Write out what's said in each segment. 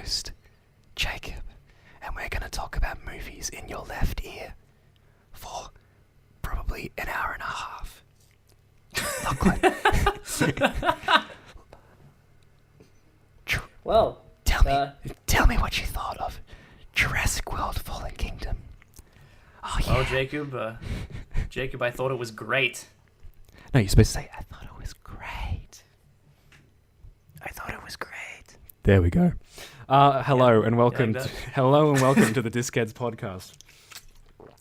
host, Jacob, and we're going to talk about movies in your left ear for probably an hour and a half. Lachlan. Well, Tell me what you thought of Jurassic World Fallen Kingdom. Oh, yeah. Oh, Jacob, I thought it was great. No, you're supposed to say, I thought it was great. I thought it was great. There we go. Hello and welcome to the Discheads podcast.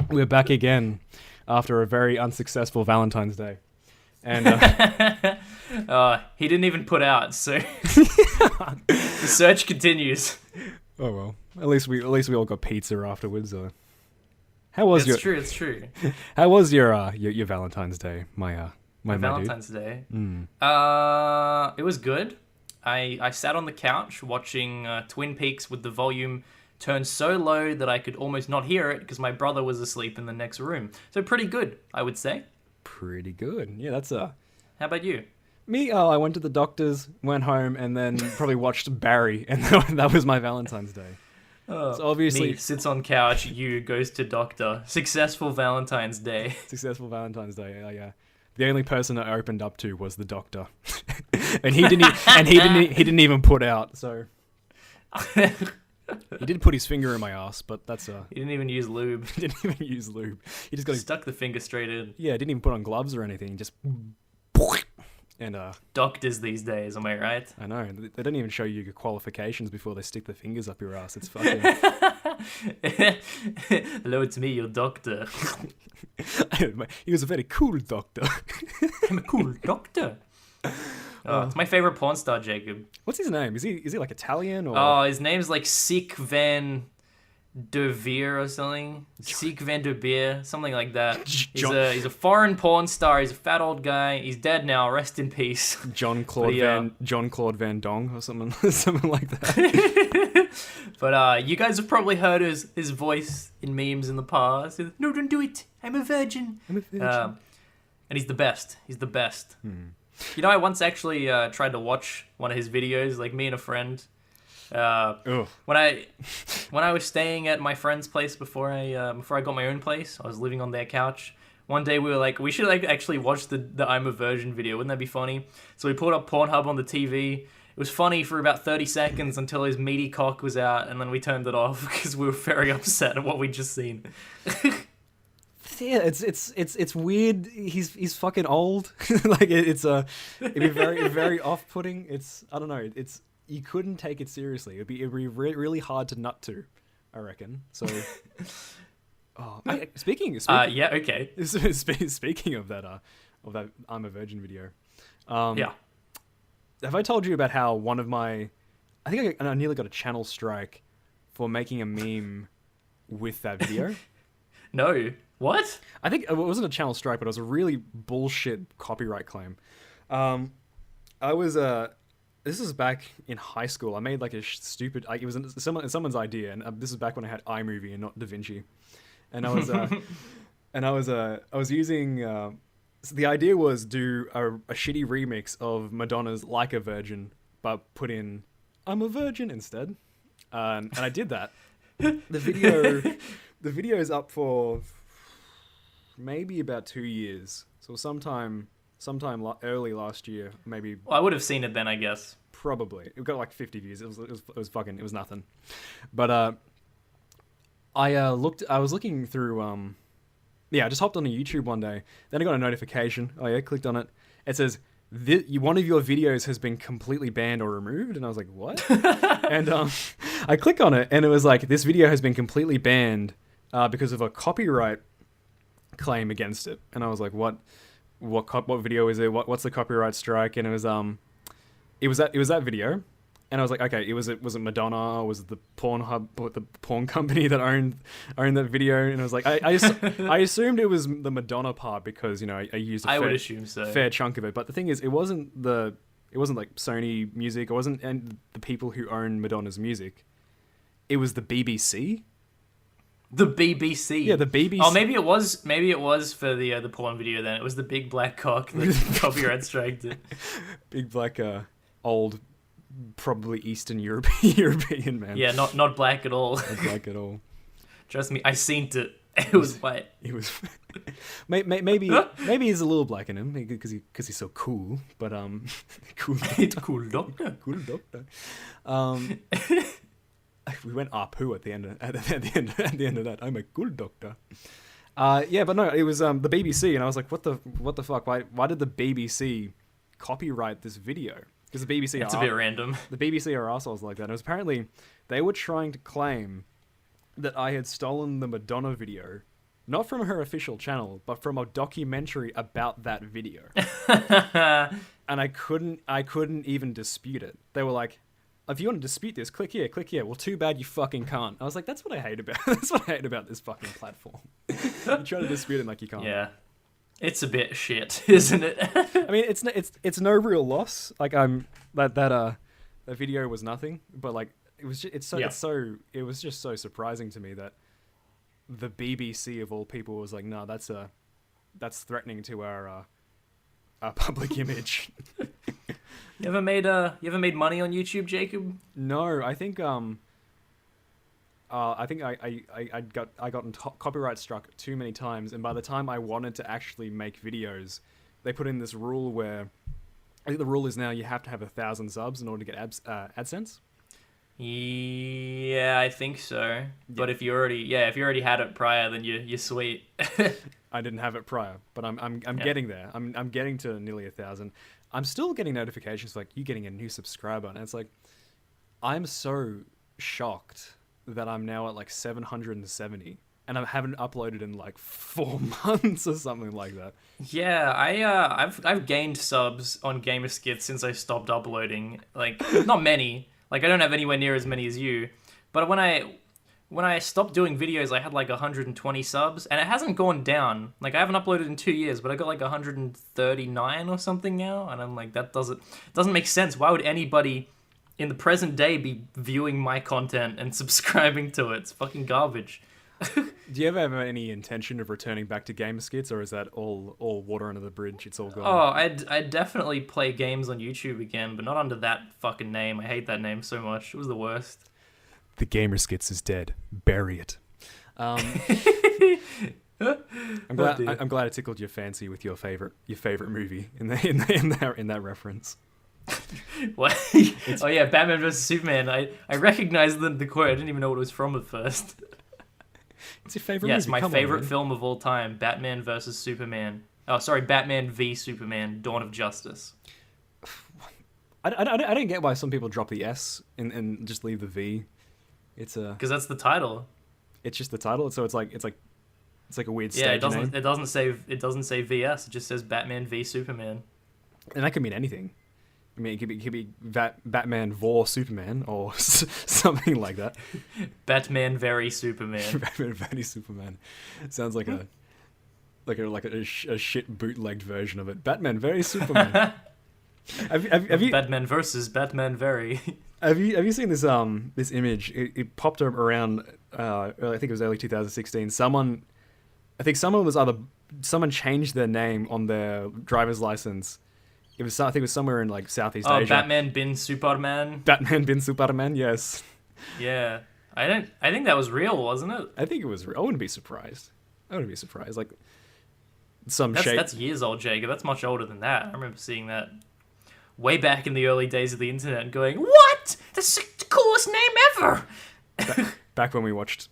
We're back again after a very unsuccessful Valentine's Day. And he didn't even put out, so the search continues. Oh well, at least we all got pizza afterwards. How was It's true. How was your Valentine's Day? My Valentine's Day. Mm. It was good. I sat on the couch watching Twin Peaks with the volume turned so low that I could almost not hear it because my brother was asleep in the next room. So pretty good, I would say. Pretty good. Yeah, that's How about you? Me, I went to the doctor's, went home, and then probably watched Barry, and that was my Valentine's Day. So obviously, me sits on couch, you goes to doctor. Successful Valentine's Day. Successful Valentine's Day. Yeah. The only person I opened up to was the doctor, and he didn't even put out. So he did put his finger in my ass, but that's He didn't even use lube. He didn't even use lube. He just stuck the finger straight in. Yeah, didn't even put on gloves or anything. Just and doctors these days, am I right? I know, they don't even show you your qualifications before they stick the fingers up your ass. It's fucking. Hello, it's me, your doctor. He was a very cool doctor. I'm a cool doctor. It's my favorite porn star, Jacob. What's his name? Is he like Italian or? Oh, his name's like Siek van der Veer or something. Siek van der Beer, something like that. He's a foreign porn star. He's a fat old guy. He's dead now. Rest in peace. John Claude Van Dong or something like that. But you guys have probably heard his voice in memes in the past. No, don't do it. I'm a virgin. And he's the best. He's the best. You know, I once actually tried to watch one of his videos, like me and a friend. When I was staying at my friend's place before I got my own place, I was living on their couch. One day we were like, we should actually watch the I'm a Virgin video. Wouldn't that be funny? So we pulled up Pornhub on the TV. It was funny for about 30 seconds until his meaty cock was out, and then we turned it off because we were very upset at what we'd just seen. Yeah, it's weird. He's fucking old. Like it'd be very very off-putting. I don't know. You couldn't take it seriously. It'd be really hard to nut to, I reckon. So, speaking. Yeah. Okay. Speaking of that I'm a Virgin video. Yeah. Have I told you about how one of my, I think I nearly got a channel strike for making a meme with that video? No. What? I think it wasn't a channel strike, but it was a really bullshit copyright claim. This was back in high school. I made like a stupid, it was someone's idea, and this is back when I had iMovie and not DaVinci. And I was using, so the idea was do a shitty remix of Madonna's Like a Virgin, but put in I'm a Virgin instead. And I did that. The video is up for maybe about 2 years. So sometime early last year, maybe. Well, I would have seen it then, I guess. Probably. It got like 50 views. It was nothing. But I was looking through I just hopped on YouTube one day. Then I got a notification. Oh yeah, clicked on it. It says one of your videos has been completely banned or removed, and I was like, what? And I click on it, and it was like, this video has been completely banned because of a copyright claim against it. And I was like, what video is it? What's the copyright strike? And it was that video. And I was like, okay, was it Madonna? Was it the Pornhub, the porn company that owned that video? And I was like, I assumed it was the Madonna part because, you know, I used I would assume so. Fair chunk of it. But the thing is, it wasn't like Sony Music. It wasn't and the people who own Madonna's music. It was the BBC. The BBC. Yeah, the BBC. Oh, maybe it was for the porn video then. It was the big black cock that copyright striked it. Big black old probably Eastern European man. Yeah, not black at all. Not black at all. Trust me, I seen it. It was white. He was maybe he's a little black in him because he's so cool. But cool Cool doctor. cool doctor. We went Apu at the end of that. I'm a cool doctor. Yeah, but no, it was the BBC, and I was like, what the fuck? Why did the BBC copyright this video? Because the BBC It's a bit random. The BBC are assholes like that. And it was apparently they were trying to claim that I had stolen the Madonna video, not from her official channel, but from a documentary about that video. And I couldn't even dispute it. They were like, if you want to dispute this, click here. Well, too bad you fucking can't. I was like, that's what I hate about this fucking platform. You try to dispute it like you can't. Yeah. It's a bit shit, isn't it? I mean, it's no real loss. Like that video was nothing, but like it was just so surprising to me that the BBC of all people was like, no, that's threatening to our public image. You ever made money on YouTube, Jacob? No, I think I got copyright struck too many times, and by the time I wanted to actually make videos, they put in this rule where I think the rule is now you have to have 1,000 subs in order to get AdSense. Yeah, I think so. Yeah. But if you already had it prior, then you're sweet. I didn't have it prior, but I'm getting there. I'm getting to nearly 1,000. I'm still getting notifications like you getting a new subscriber, and it's like I'm so shocked that I'm now at like 770, and I haven't uploaded in like 4 months or something like that. Yeah, I've gained subs on Gamerskits since I stopped uploading. Like not many. Like I don't have anywhere near as many as you, but when I stopped doing videos, I had like 120 subs, and it hasn't gone down. Like I haven't uploaded in 2 years, but I got like 139 or something now, and I'm like, that doesn't make sense. Why would anybody in the present day be viewing my content and subscribing to it? It's fucking garbage. Do you ever have any intention of returning back to Gamerskits, or is that all water under the bridge? It's all gone. Oh, I'd definitely play games on YouTube again, but not under that fucking name. I hate that name so much. It was the worst. The Gamerskits is dead. Bury it. I'm glad it tickled your fancy with your favorite movie in that reference. What? Oh yeah, Batman vs Superman. I recognized the quote. I didn't even know what it was from at first. It's your favorite movie. Yes, movie. my favorite film of all time, Batman vs Superman. Oh, sorry, Batman v Superman: Dawn of Justice. I don't get why some people drop the S and just leave the V. It's because that's the title. It's just the title, so it's like a weird stage name. It doesn't say VS. It just says Batman v Superman. And that could mean anything. I mean, it could be Batman vor Superman or something like that. Batman very Superman. Batman very Superman. It sounds like a shit bootlegged version of it. Batman very Superman. have you Batman versus Batman very? Have you seen this image? It popped up around I think it was early 2016. Someone changed their name on their driver's license. I think it was somewhere in like Southeast Asia. Batman bin Superman. Batman bin Superman, yes. Yeah. I think that was real, wasn't it? I think it was real. I wouldn't be surprised. Like that's years old, Jacob. That's much older than that. I remember seeing that way back in the early days of the internet and going, "What? That's the coolest name ever!" Back when we watched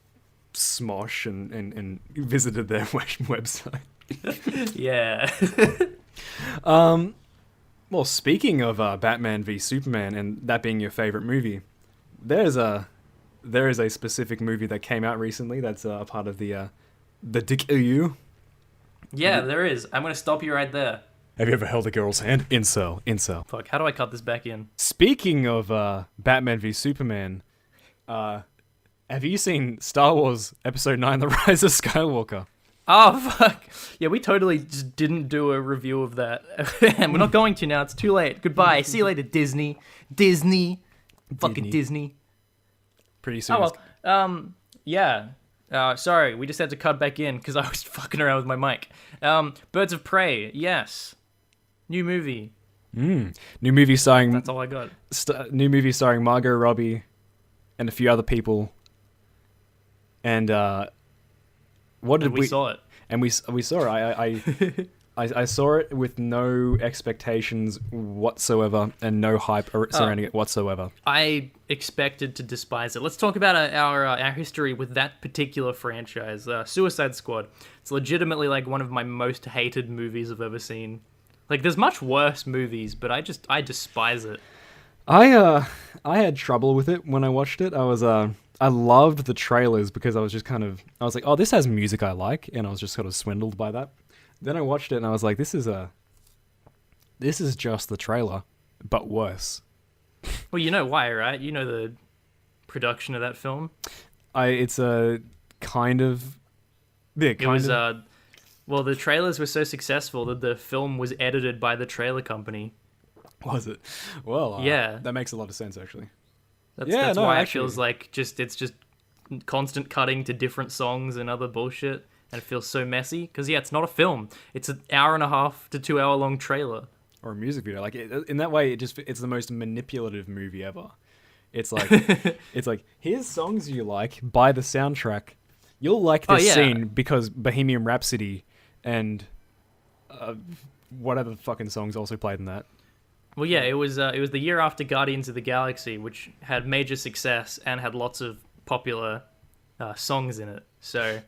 Smosh and visited their website. Yeah. Well, speaking of Batman v Superman and that being your favorite movie, there is a specific movie that came out recently that's a part of the Dick EU. Yeah, there is. I'm gonna stop you right there. Have you ever held a girl's hand? Incel. Fuck, how do I cut this back in? Speaking of Batman v Superman, have you seen Star Wars Episode 9, The Rise of Skywalker? Oh, fuck. Yeah, we totally just didn't do a review of that. And we're not going to now. It's too late. Goodbye. See you later, Disney. Fucking Disney. Pretty soon. Oh, well. Yeah. Sorry, we just had to cut back in because I was fucking around with my mic. Birds of Prey, yes. New movie. New movie starring That's all I got. new movie starring Margot Robbie and a few other people. And what did And we saw it. And we saw it. I saw it with no expectations whatsoever and no hype surrounding it whatsoever. I expected to despise it. Let's talk about our history with that particular franchise, Suicide Squad. It's legitimately like one of my most hated movies I've ever seen. Like, there's much worse movies, but I despise it. I had trouble with it when I watched it. I loved the trailers because I was like, oh, this has music I like, and I was just sort of swindled by that. Then I watched it and I was like, this is just the trailer, but worse. Well, you know why, right? You know the production of that film. It's a kind of. Yeah, kind of. Well, the trailers were so successful that the film was edited by the trailer company. Was it? Well, yeah, that makes a lot of sense actually. That's why it feels like it's just constant cutting to different songs and other bullshit. And it feels so messy because it's not a film. It's an 1.5 to 2 hour long trailer or a music video. Like in that way, it's the most manipulative movie ever. It's like here's songs you like, buy the soundtrack. You'll like this scene because Bohemian Rhapsody and whatever fucking songs also played in that. Well, yeah, it was the year after Guardians of the Galaxy, which had major success and had lots of popular songs in it. So.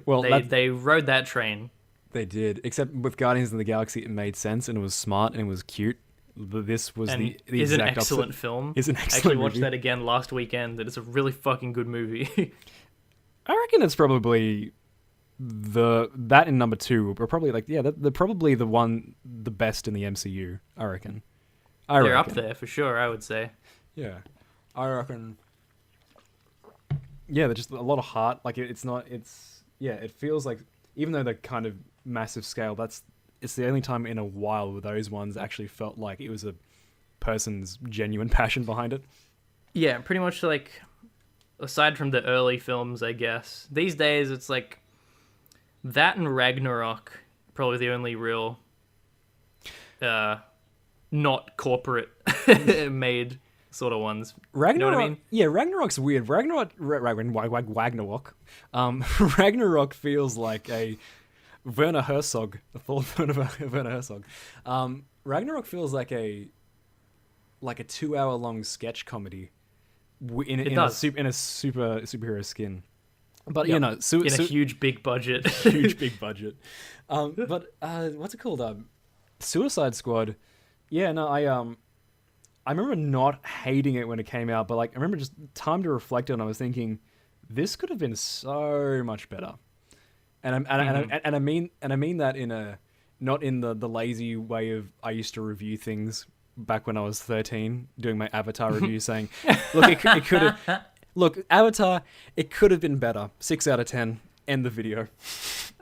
Well, they rode that train. They did, except with Guardians of the Galaxy, it made sense and it was smart and it was cute. But this was the exact an excellent opposite. Film. Is an excellent I actually movie. Watched that again last weekend. It's a really fucking good movie. I reckon it's probably that in number 2 are probably they're probably the best in the MCU. I reckon. They're up there for sure. I would say. Yeah, I reckon. Yeah, they're just a lot of heart. Like it feels like, even though they're kind of massive scale, it's the only time in a while where those ones actually felt like it was a person's genuine passion behind it. Yeah, pretty much like, aside from the early films, I guess. These days, it's like, that and Ragnarok, probably the only real, not corporate made sort of ones. Ragnarok, you know what I mean? Yeah, Ragnarok's weird. Ragnarok feels like a Werner Herzog, the full film of Werner Herzog. Ragnarok feels like a 2 hour long sketch comedy in a superhero skin. But yep. in a huge big budget. Huge big budget. But what's it called? Suicide Squad. Yeah, no, I remember not hating it when it came out, but I remember just time to reflect on it. I was thinking, this could have been so much better, and I mean that in a not in the lazy way of I used to review things back when I was 13, doing my Avatar review, saying, look, it could have, look, Avatar, it could have been better. 6 out of 10. End the video.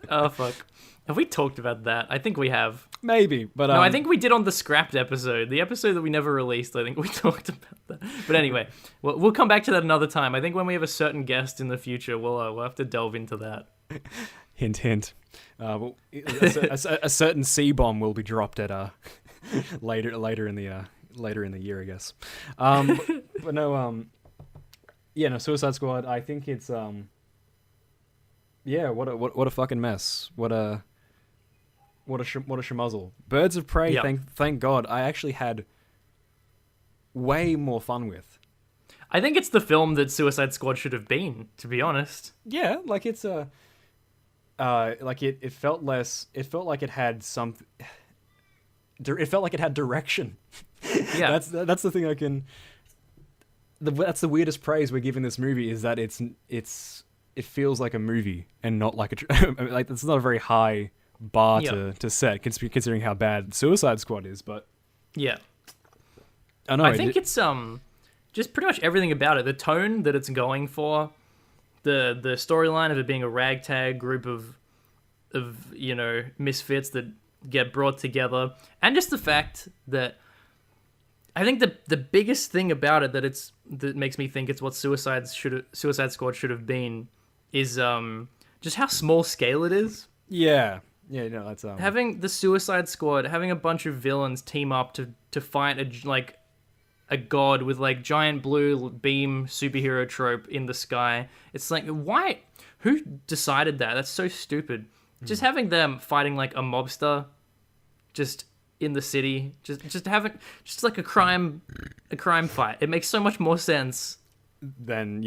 Oh fuck. Have we talked about that? I think we have. Maybe, but no, I think we did on the scrapped episode. The episode that we never released, I think we talked about that. But anyway, we'll come back to that another time. I think when we have a certain guest in the future, we'll have to delve into that. Hint, hint. A certain C-bomb will be dropped at later in the year, I guess. But no, Suicide Squad. I think it's what a fucking mess. What a schmuzzle. Birds of Prey, yep. Thank God, I actually had way more fun with. I think it's the film that Suicide Squad should have been, to be honest. Yeah, like it's it felt less. It felt like it had something. It felt like it had direction. Yeah, that's the thing I can. That's the weirdest praise we're giving this movie, is that it feels like a movie and not like like it's not a very high bar to set, considering how bad Suicide Squad is. But yeah, I think it's just pretty much everything about it. The tone that it's going for, the storyline of it being a ragtag group of misfits that get brought together, and just the fact that I think the biggest thing about it that makes me think it's what Suicide Squad should have been is just how small scale it is. Yeah. Yeah, no, that's having the Suicide Squad, having a bunch of villains team up to fight a god with like giant blue beam superhero trope in the sky. It's like, why? Who decided that? That's so stupid. Just having them fighting like a mobster, just in the city, just like a crime fight. It makes so much more sense than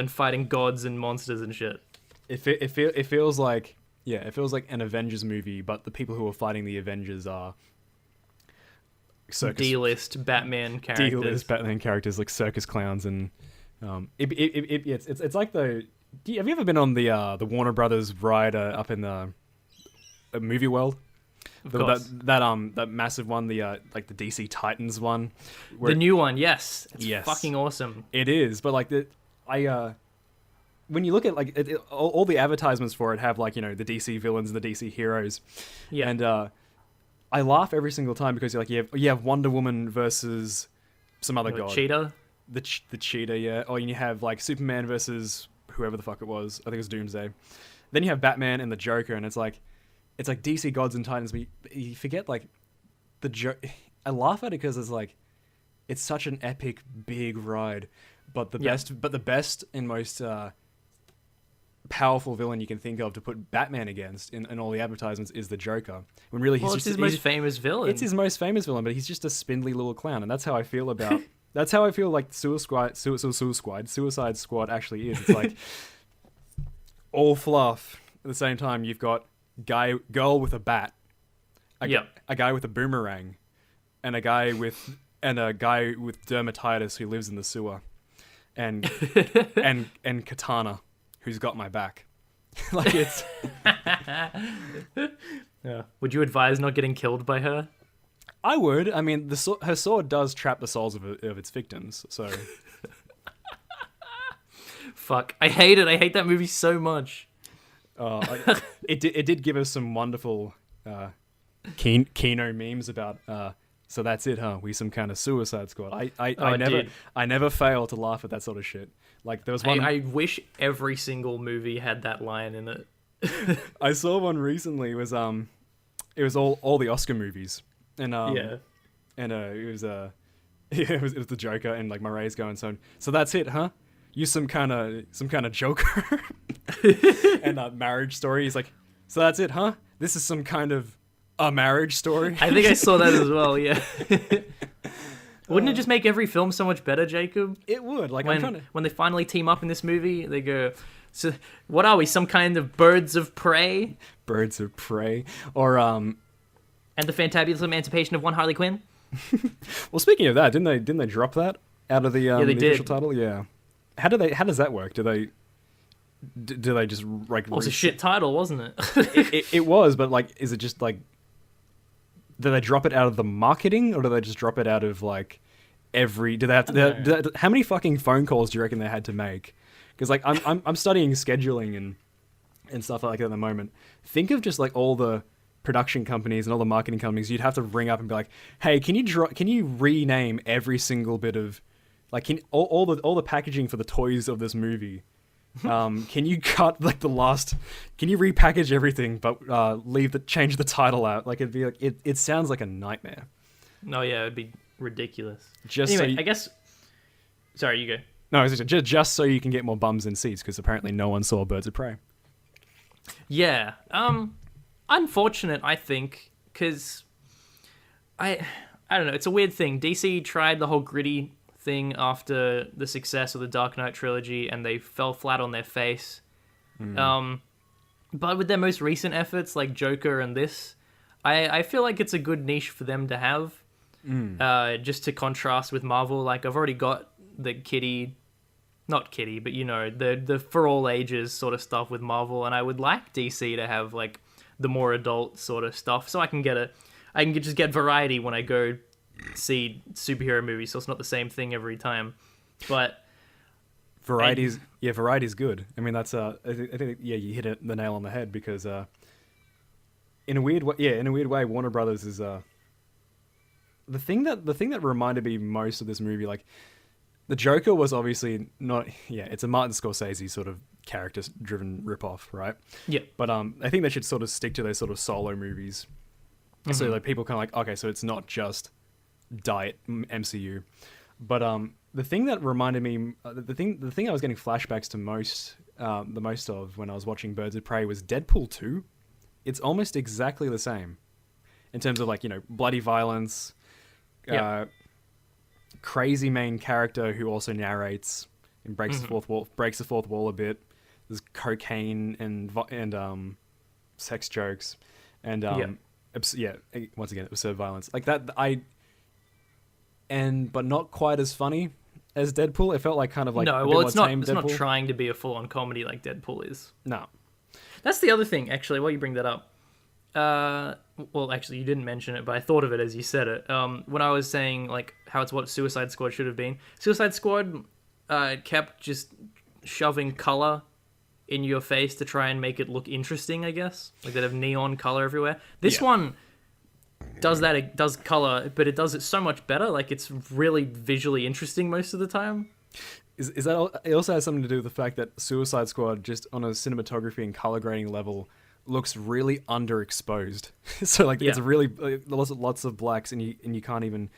fighting gods and monsters and shit. It feels like an Avengers movie, but the people who are fighting the Avengers are D-list Batman characters. Like circus clowns, and it's like the. Have you ever been on the Warner Brothers ride up in the movie world? That massive one, the like the DC Titans one. The new one, yes. It's fucking awesome. It is, but like when you look at like all the advertisements for it have like, you know, the DC villains and the DC heroes. Yeah. And I laugh every single time because you're like, you have Wonder Woman versus some other god. Cheetah? The Cheetah, yeah. Or you have like Superman versus whoever the fuck it was. I think it was Doomsday. Then you have Batman and the Joker, and it's like DC gods and titans, but you forget like I laugh at it because it's like, it's such an epic big ride, but the best and most powerful villain you can think of to put Batman against in all the advertisements is the Joker. When really it's his most famous villain. It's his most famous villain, but he's just a spindly little clown, and that's how I feel about. That's how I feel like Suicide Squad actually is. It's like all fluff. At the same time, you've got girl with a bat, a guy with a boomerang, and a guy with dermatitis who lives in the sewer, and and Katana, who's got my back. Like it's. Yeah. Would you advise not getting killed by her? I would. I mean, her sword does trap the souls of its victims. So. Fuck! I hate it. I hate that movie so much. It did give us some wonderful Kino memes about. So that's it, huh? We some kind of Suicide Squad. I never fail to laugh at that sort of shit. Like there was one. I wish every single movie had that line in it. I saw one recently. It was all the Oscar movies, and it was the Joker, and like Murray's going, so that's it, huh? You some kind of Joker, and Marriage Story. He's like, so that's it, huh? This is some kind of a marriage story. I think I saw that as well. Yeah. Wouldn't it just make every film so much better, Jacob? It would. Like when they finally team up in this movie, they go, so what are we? Some kind of birds of prey? Birds of prey, or And the Fantabulous Emancipation of One Harley Quinn. Well, speaking of that, didn't they drop that out of the official title? Yeah. How does that work? Do they just like? Well, it was a shit title, wasn't it? it was, but like, is it just like? Do they drop it out of the marketing, or do they just drop it out of like every? Do they have to? How many fucking phone calls do you reckon they had to make? Because like I'm studying scheduling and stuff like that at the moment. Think of just like all the production companies and all the marketing companies you'd have to ring up and be like, hey, can you rename every single bit of like all the packaging for the toys of this movie? Can you cut like can you repackage everything but change the title out? Like it'd be like it sounds like a nightmare. No, yeah, it'd be ridiculous. Anyway, I guess. Sorry, you go. No, just so you can get more bums in seats, because apparently no one saw Birds of Prey. Yeah. Unfortunate, I think, because I don't know. It's a weird thing. DC tried the whole gritty thing after the success of the Dark Knight trilogy, and they fell flat on their face. But with their most recent efforts, like Joker and this, I feel like it's a good niche for them to have. Just to contrast with Marvel. Like, I've already got the not kiddie, but you know, the for all ages sort of stuff with Marvel, and I would like DC to have like the more adult sort of stuff, so I can just get variety when I go see superhero movies, so it's not the same thing every time. But variety's good. I mean, that's I think you hit the nail on the head, because in a weird way, Warner Brothers is the thing that reminded me most of this movie. Like, the Joker was obviously not, it's a Martin Scorsese sort of character-driven ripoff, right? Yeah. But I think they should sort of stick to those sort of solo movies. So like people kind of like, okay, so it's not just diet MCU. But the thing that reminded me, the thing I was getting flashbacks to the most of when I was watching Birds of Prey was Deadpool 2. It's almost exactly the same in terms of like, bloody violence, crazy main character who also narrates and breaks the fourth wall a bit. There's cocaine and sex jokes and once again absurd violence like that. But not quite as funny as Deadpool. It felt like kind of like it's not Deadpool. trying to be a full-on comedy like Deadpool is. No. That's the other thing, actually, while you bring that up. Well, actually, you didn't mention it, but I thought of it as you said it. When I was saying like how it's what Suicide Squad should have been. Suicide Squad kept just shoving color in your face to try and make it look interesting, I guess. Like, they'd have neon color everywhere. This one does that, it does color, but it does it so much better. Like, it's really visually interesting most of the time. Is that it also has something to do with the fact that Suicide Squad, just on a cinematography and color grading level, looks really underexposed. So like it's really lots of blacks, and you can't even.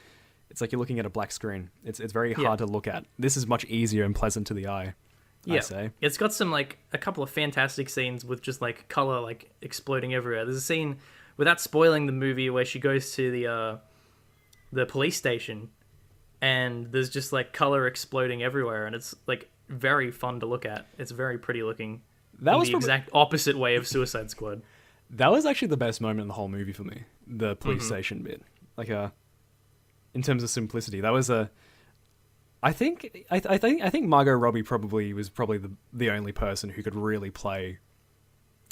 It's like you're looking at a black screen. It's very hard to look at. This is much easier and pleasant to the eye. Yeah, I say. It's got some like a couple of fantastic scenes with just like color like exploding everywhere. There's a scene, without spoiling the movie, where she goes to the police station, and there's just like color exploding everywhere, and it's like very fun to look at. It's very pretty looking. That was the exact opposite way of Suicide Squad. That was actually the best moment in the whole movie for me. The police station bit, like in terms of simplicity, that was a. I think Margot Robbie was probably the only person who could really play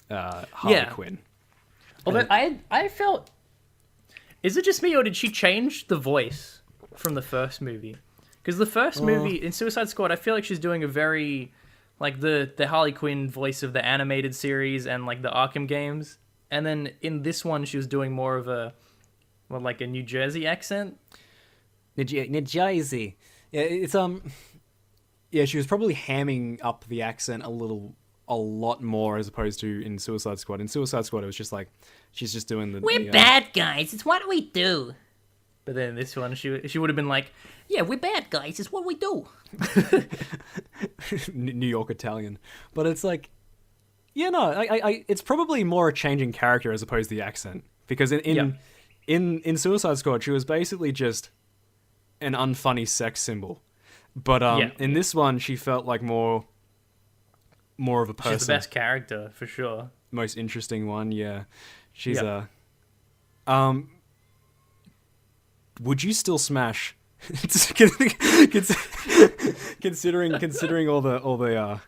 Harley Quinn. Although I felt, is it just me, or did she change the voice from the first movie? Because the first movie in Suicide Squad, I feel like she's doing a very like the Harley Quinn voice of the animated series and like the Arkham games, and then in this one she was doing more of a like a New Jersey accent. New Jersey. Yeah, it's she was probably hamming up the accent a lot more as opposed to in Suicide Squad. In Suicide Squad, it was just like she's just doing the. We're bad guys. It's what we do. But then in this one, she would have been like, "Yeah, we're bad guys. It's what we do." New York Italian, but it's like, it's probably more a changing character as opposed to the accent, because in Suicide Squad, she was basically just an unfunny sex symbol, but in this one she felt like more of a person. She's the best character for sure, most interesting one. She's would you still smash considering all the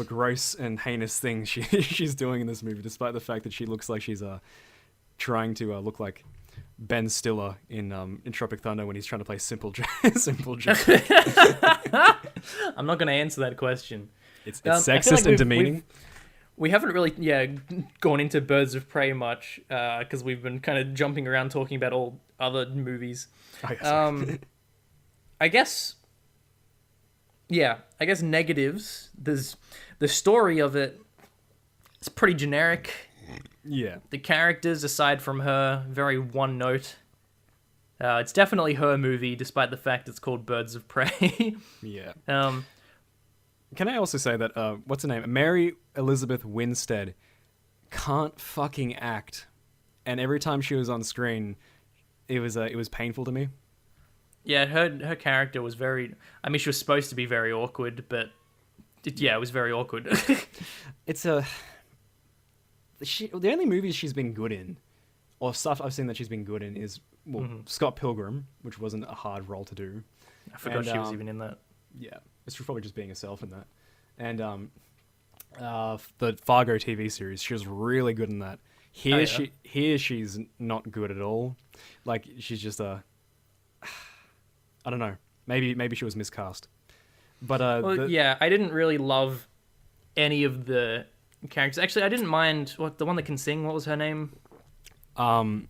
gross and heinous things she's doing in this movie, despite the fact that she looks like she's trying to look like Ben Stiller in Tropic Thunder when he's trying to play Simple Jack. I'm not going to answer that question. It's sexist and demeaning. We haven't really gone into Birds of Prey much because we've been kind of jumping around talking about all other movies. I guess negatives. There's the story of it. It's pretty generic. Yeah. The characters, aside from her, very one note. It's definitely her movie, despite the fact it's called Birds of Prey. Yeah. Can I also say that what's her name? Mary Elizabeth Winstead can't fucking act, and every time she was on screen, it was painful to me. Yeah, her character was very. I mean, she was supposed to be very awkward, but it was very awkward. It's the only movies she's been good in, or stuff I've seen that she's been good in, is Scott Pilgrim, which wasn't a hard role to do. I forgot she was even in that. Yeah, it's probably just being herself in that. And the Fargo TV series, she was really good in that. She's not good at all. Like, she's just I don't know. Maybe she was miscast. But I didn't really love any of the characters. Actually, I didn't mind the one that can sing. What was her name? Black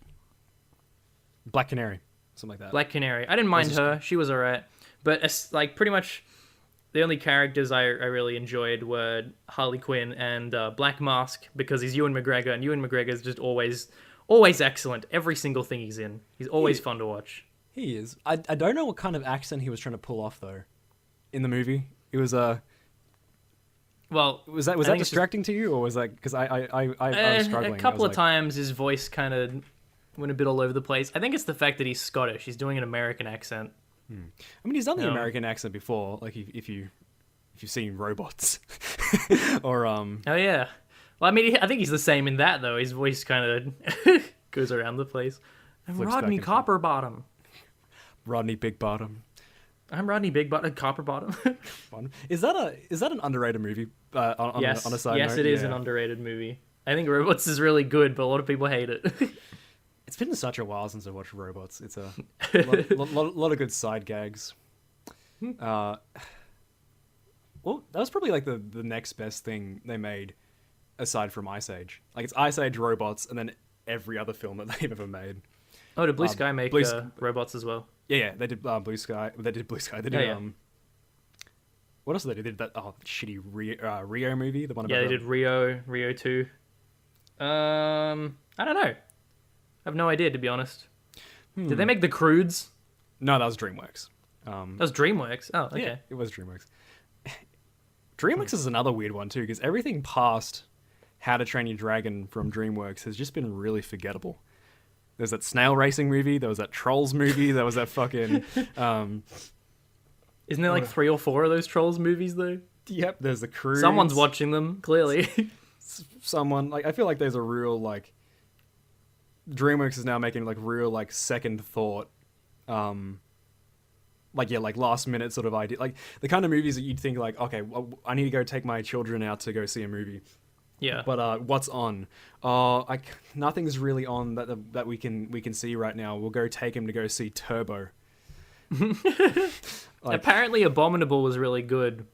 Canary, something like that. Black Canary. I didn't mind her. She was alright. But like pretty much the only characters I really enjoyed were Harley Quinn and Black Mask, because he's Ewan McGregor, and Ewan McGregor is just always excellent. Every single thing he's in, he's always fun to watch. He is. I don't know what kind of accent he was trying to pull off though, in the movie. It was Well, was that distracting to you, or was that because I was struggling? A couple of times his voice kind of went a bit all over the place. I think it's the fact that he's Scottish. He's doing an American accent. I mean, he's done the American accent before. Like if you've seen Robots, or Oh yeah. Well, I mean, I think he's the same in that though. His voice kind of goes around the place. I'm Flips Rodney back and forth. Copperbottom. Rodney Big Bottom. I'm Rodney Copperbottom. Is that an underrated movie? On Yes, on a side yes, note? it is Yeah. an underrated movie. I think Robots is really good, but a lot of people hate it. It's been such a while since I watched Robots. It's a lot of good side gags. Well, that was probably like the next best thing they made, aside from Ice Age. Like it's Ice Age, Robots, and then every other film that they've ever made. Oh, did Blue Sky make Robots as well? Yeah, they did Blue Sky. They did Blue Sky. They did Yeah. What else did they do? They did that shitty Rio movie, the one about Yeah, they did Rio 2. I don't know. I have no idea, to be honest. Did they make The Croods? No, that was DreamWorks. That was DreamWorks. Oh, okay. Yeah, it was DreamWorks. DreamWorks is another weird one too, because everything past How to Train Your Dragon from DreamWorks has just been really forgettable. There's that snail racing movie. There was that Trolls movie. There was that fucking. Isn't there like 3 or 4 of those Trolls movies though? Yep. There's the Cruise. Someone's watching them, clearly. Someone I feel like there's a real like. DreamWorks is now making like real like second thought, like last minute sort of idea, like the kind of movies that you'd think like, okay, well, I need to go take my children out to go see a movie. Yeah. But what's on? Nothing's really on that we can see right now. We'll go take him to go see Turbo. Apparently, Abominable was really good.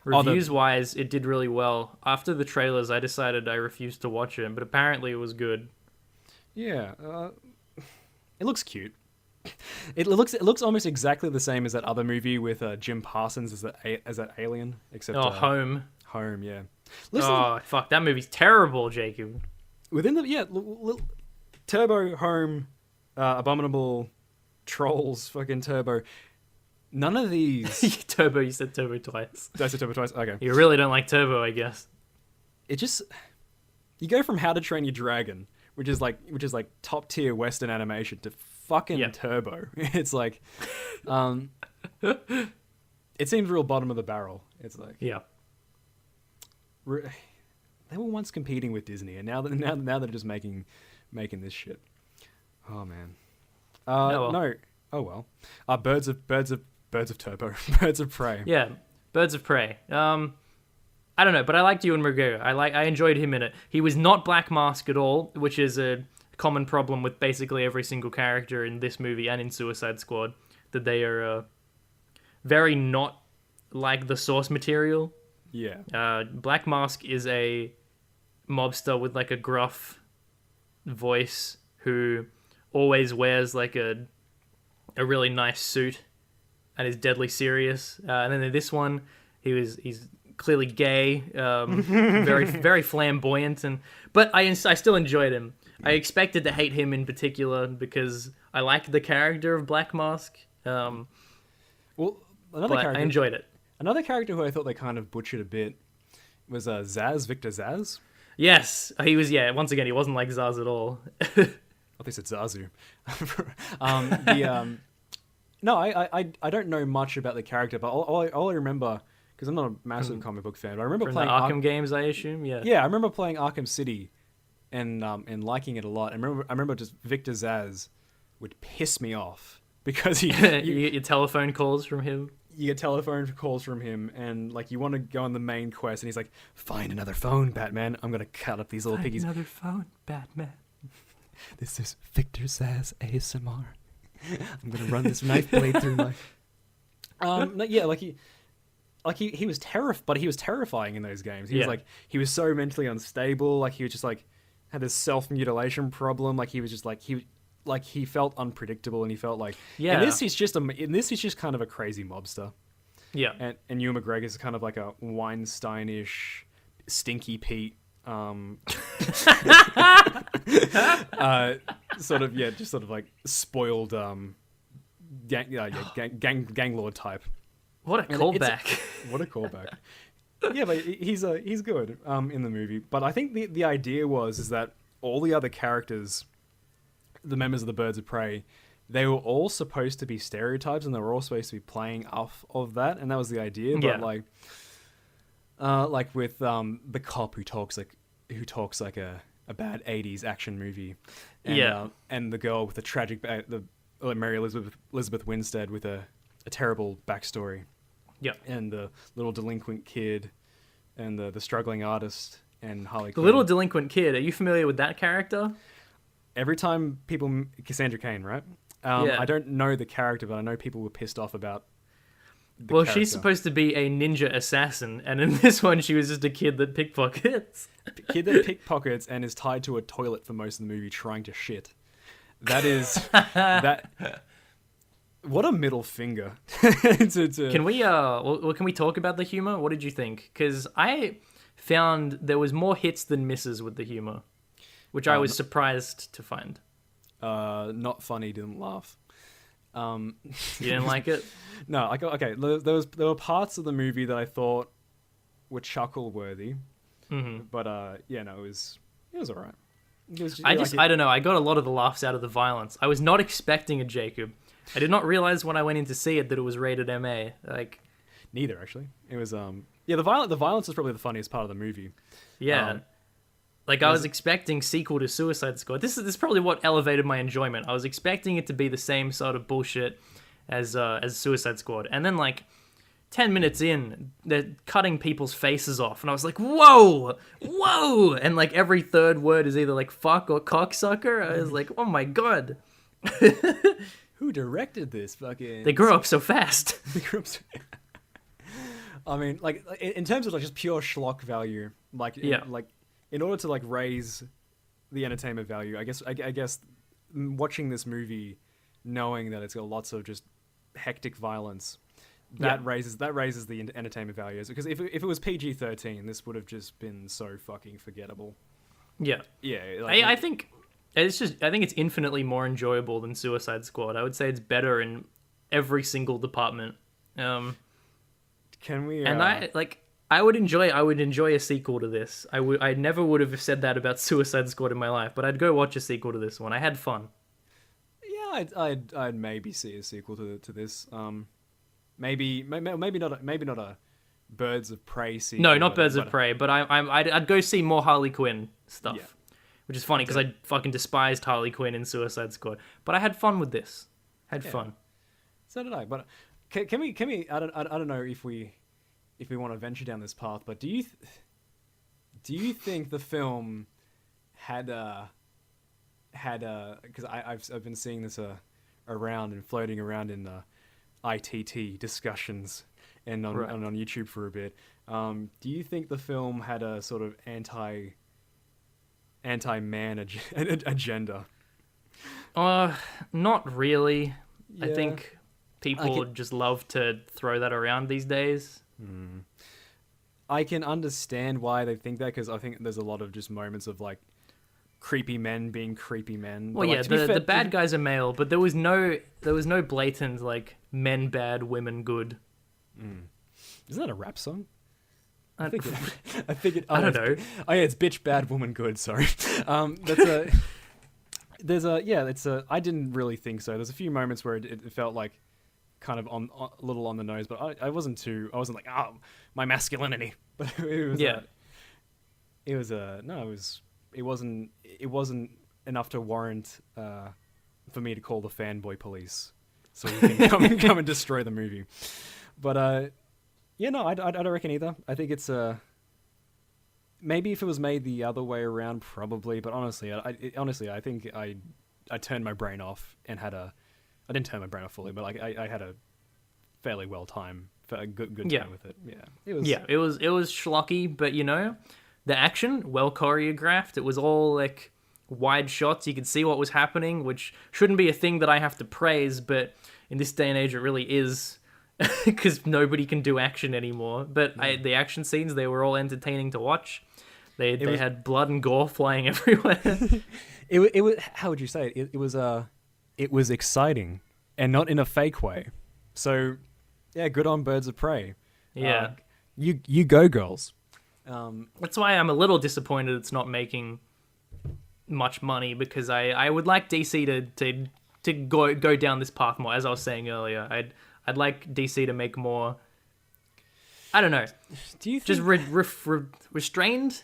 Reviews-wise, it did really well. After the trailers, I decided I refused to watch it, but apparently it was good. Yeah, it looks cute. It looks almost exactly the same as that other movie with Jim Parsons as that alien, except Home. Home, yeah. Oh, fuck, that movie's terrible, Jacob. Within the Turbo, Home, Abominable, Trolls, fucking Turbo. None of these. Turbo, you said Turbo twice. Did I say Turbo twice? Okay. You really don't like Turbo, I guess. It just you go from How to Train Your Dragon, which is like top tier Western animation, to fucking Turbo. It's like, it seems real bottom of the barrel. It's like they were once competing with Disney, and now they're just making this shit. Oh man. No. Oh well. Birds of Turbo. Birds of Prey. Yeah, Birds of Prey. I don't know, but I liked Ewan McGregor. I enjoyed him in it. He was not Black Mask at all, which is a common problem with basically every single character in this movie and in Suicide Squad, that they are very not like the source material. Yeah. Black Mask is a mobster with like a gruff voice who always wears like a really nice suit and is deadly serious. And then in this one, he's clearly gay, very very flamboyant, but I still enjoyed him. I expected to hate him in particular because I liked the character of Black Mask. Well, I enjoyed it. Another character who I thought they kind of butchered a bit was Victor Zaz. Yes, he was. Yeah, once again, he wasn't like Zaz at all. I think it's Zazu. No, I don't know much about the character, but all I remember, because I'm not a massive comic book fan, but I remember From playing the Arkham games, I assume. Yeah. Yeah, I remember playing Arkham City, and liking it a lot. I remember just Victor Zaz would piss me off because you get your telephone calls from him. You get telephone calls from him, and like you want to go on the main quest, and he's like, "Find another phone, Batman. I'm gonna cut up these little piggies." Another phone, Batman. This is Victor Zaz ASMR. I'm gonna run this knife blade through my. No, yeah, he was but he was terrifying in those games. He was like, he was so mentally unstable. Like he was just like had this self-mutilation problem. Like he was just like he felt unpredictable, and he felt like in this he's just kind of a crazy mobster. Yeah. And Ewan McGregor's kind of like a Weinstein-ish, Stinky Pete, sort of just sort of like spoiled gang lord type. What a callback. What a callback. Yeah, but he's good in the movie. But I think the idea is that all the other characters, the members of the Birds of Prey, they were all supposed to be stereotypes, and they were all supposed to be playing off of that, and that was the idea. But like with the cop who talks like a bad 80s action movie, and, and the girl with the tragic Mary Elizabeth Winstead with a terrible backstory. Yeah. And the little delinquent kid and the struggling artist and Harley The Quinn. little delinquent kid, are you familiar with that character? Every time Cassandra Cain, right? I don't know the character, but I know people were pissed off about the character. She's supposed to be a ninja assassin, and in this one she was just a kid that pickpockets. Kid that pickpockets and is tied to a toilet for most of the movie trying to shit. That is... that... What a middle finger. Can we can we talk about the humor? What did you think? Because I found there was more hits than misses with the humor, which I was surprised to find. Not funny, didn't laugh. You didn't like it? No, there were parts of the movie that I thought were chuckle worthy. Mm-hmm. But it was alright. I don't know, I got a lot of the laughs out of the violence. I was not expecting a Jacob. I did not realize when I went in to see it that it was rated MA. Like, neither actually. It was the violence is probably the funniest part of the movie. Yeah. I was expecting sequel to Suicide Squad. This is probably what elevated my enjoyment. I was expecting it to be the same sort of bullshit as Suicide Squad. And then 10 minutes in, they're cutting people's faces off, and I was like, whoa! And every third word is either fuck or cocksucker. I was like, oh my god. Who directed this fucking... They grew up so fast. I mean, in terms of just pure schlock value, in order to raise the entertainment value, I guess watching this movie, knowing that it's got lots of just hectic violence, raises the entertainment value. Because if it was PG-13, this would have just been so fucking forgettable. Yeah. Yeah. I think it's infinitely more enjoyable than Suicide Squad. I would say it's better in every single department. Can we? And I would enjoy a sequel to this. I never would have said that about Suicide Squad in my life, but I'd go watch a sequel to this one. I had fun. Yeah, I'd maybe see a sequel to this. Maybe not a Birds of Prey sequel. No, not Birds of Prey, but I'd go see more Harley Quinn stuff. Yeah. Which is funny because I fucking despised Harley Quinn in Suicide Squad, but I had fun with this. Fun. So did I. But can we? I don't know if we want to venture down this path, but do you think the film had because I've been seeing this around and floating around in ITT discussions and on YouTube for a bit. Do you think the film had a sort of anti-man agenda? Not really. Yeah. I think people just love to throw that around these days. I can understand why they think that, because I think there's a lot of just moments of creepy men being creepy men. Well, the bad guys are male, but there was no blatant men bad, women good. Isn't that a rap song? I don't know. Oh yeah, it's bitch bad, woman good. Sorry. I didn't really think so. There's a few moments where it felt kind of a little on the nose, but I wasn't my masculinity. But it wasn't enough to warrant for me to call the fanboy police so you can come and destroy the movie. But I don't reckon either. I think it's maybe if it was made the other way around, probably. But honestly, I think I turned my brain off and I didn't turn my brain off fully, but I had a fairly good time with it. Yeah, it was schlocky, but the action well choreographed. It was all wide shots. You could see what was happening, which shouldn't be a thing that I have to praise, but in this day and age, it really is. because nobody can do action anymore. But the action scenes, they were all entertaining to watch. They had blood and gore flying everywhere. It was, how would you say it? It was exciting, and not in a fake way. So, yeah, good on Birds of Prey. Yeah. You go, girls. That's why I'm a little disappointed it's not making much money, because I would like DC to go down this path more. As I was saying earlier, I'd like DC to make more. I don't know. Do you think... just restrained?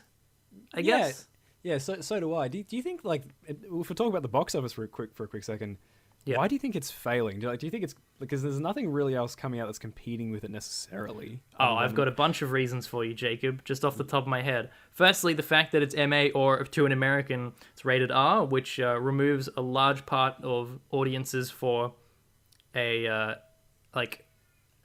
I guess. Yeah. So do I. Do you think, like, if we're talking about the box office for a quick second, why do you think it's failing? Do you think it's because there's nothing really else coming out that's competing with it necessarily? Oh, I've got a bunch of reasons for you, Jacob, just off the top of my head. Firstly, the fact that it's MA, or to an American, it's rated R, which removes a large part of audiences for a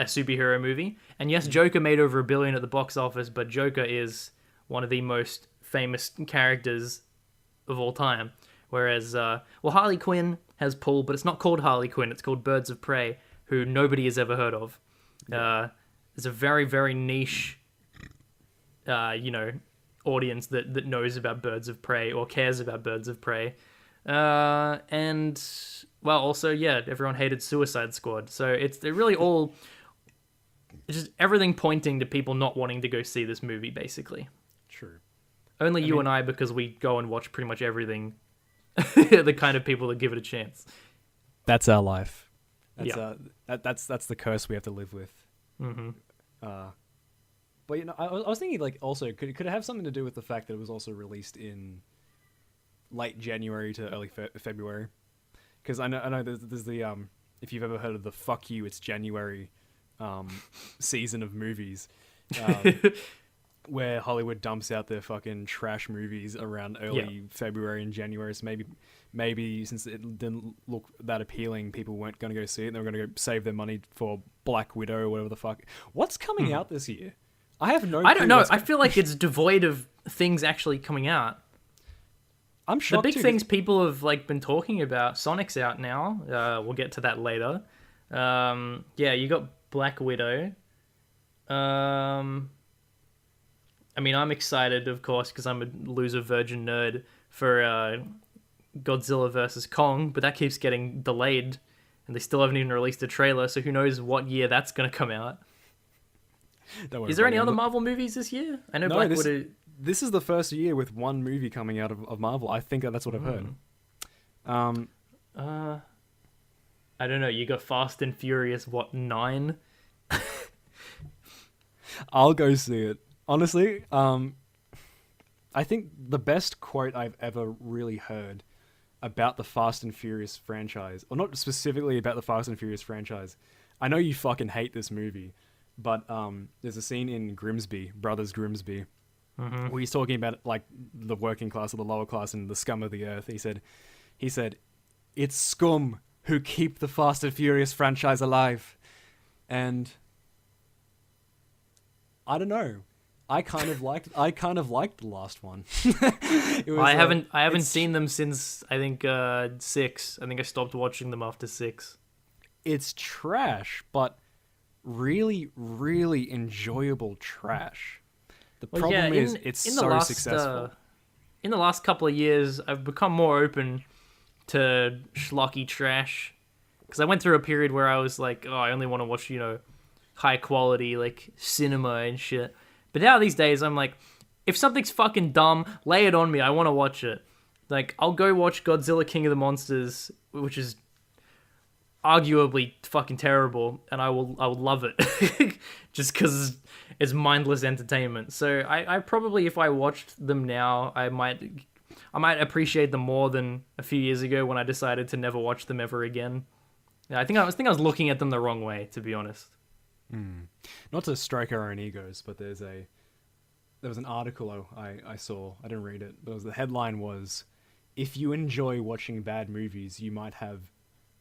superhero movie. And yes, Joker made over $1 billion at the box office, but Joker is one of the most famous characters of all time. Whereas, Harley Quinn has pull, but it's not called Harley Quinn. It's called Birds of Prey, who nobody has ever heard of. There's a very, very niche, audience that knows about Birds of Prey or cares about Birds of Prey. And, well, also, yeah, everyone hated Suicide Squad. So they're really all... It's just everything pointing to people not wanting to go see this movie, basically. True. Only you and I, because we go and watch pretty much everything, the kind of people that give it a chance. That's our life. That's the curse we have to live with. Mm-hmm. But I was thinking, like, also could it have something to do with the fact that it was also released in late January to early February? Because I know there's the if you've ever heard of the "fuck you, it's January" season of movies. Where Hollywood dumps out their fucking trash movies around early February and January. So maybe since it didn't look that appealing, people weren't going to go see it. And they were going to go save their money for Black Widow or whatever the fuck. What's coming out this year? I have no clue. I don't know. I feel like it's devoid of things actually coming out. I'm shocked. The big things people have been talking about. Sonic's out now. We'll get to that later. You got Black Widow. I'm excited, of course, because I'm a loser virgin nerd for Godzilla vs. Kong, but that keeps getting delayed, and they still haven't even released a trailer, so who knows what year that's going to come out. Is there any other Marvel movies this year? I know Black Widow... This is the first year with one movie coming out of Marvel. I think that's what I've heard. I don't know. You got Fast and Furious, 9? I'll go see it. Honestly, I think the best quote I've ever really heard about the Fast and Furious franchise, or not specifically about the Fast and Furious franchise, I know you fucking hate this movie, but there's a scene in Brothers Grimsby, where he's talking about the working class or the lower class and the scum of the earth. He said, "It's scum who keep the Fast and Furious franchise alive," and I don't know. I kind of liked the last one. I haven't seen them since I think 6. I think I stopped watching them after 6. It's trash, but really, really enjoyable trash. The problem is it's so successful. In the last couple of years, I've become more open to schlocky trash, because I went through a period where I was like, I only want to watch high quality cinema and shit. But now these days, I'm like, if something's fucking dumb, lay it on me. I want to watch it. I'll go watch Godzilla King of the Monsters, which is arguably fucking terrible, and I will love it. Just because it's mindless entertainment. So I probably, if I watched them now, I might appreciate them more than a few years ago when I decided to never watch them ever again. Yeah, I think I was looking at them the wrong way, to be honest. Not to stroke our own egos, but there was an article I saw. I didn't read it, but the headline was, "If you enjoy watching bad movies, you might have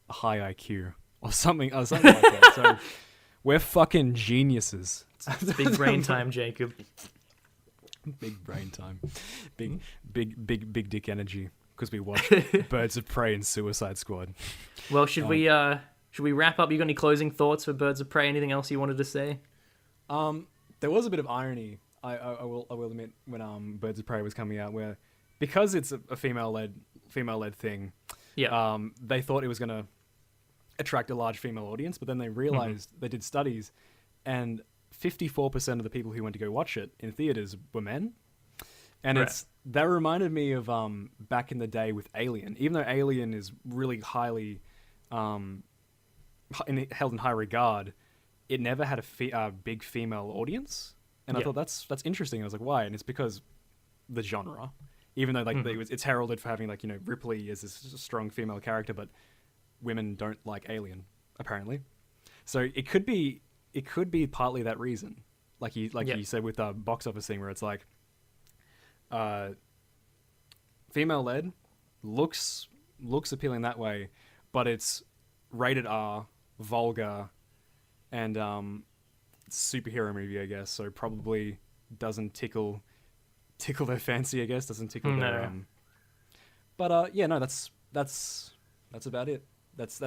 a high IQ," or something like that. So we're fucking geniuses. It's big brain time, Jacob. Big brain time. Big dick energy, because we watch Birds of Prey and Suicide Squad. Well, should should we wrap up? You got any closing thoughts for Birds of Prey? Anything else you wanted to say? There was a bit of irony. I will admit when Birds of Prey was coming out, where because it's a female led thing, Yeah. they thought it was gonna attract a large female audience, but then they realized they did studies, and 54% of the people who went to go watch it in theaters were men. And Right. that reminded me of back in the day with Alien. Even though Alien is really highly held in high regard, it never had a big female audience. And I thought that's interesting. I was like, why? And it's because the genre. Even though like it's heralded for having like, you know, Ripley as this strong female character, but women don't like Alien apparently. So it could be partly that reason. Like you said with the box office thing, where it's like female led, looks appealing that way, but it's rated R, vulgar, and superhero movie, I guess. So probably doesn't tickle their fancy, I guess. Doesn't tickle their But yeah, no, that's about it. That's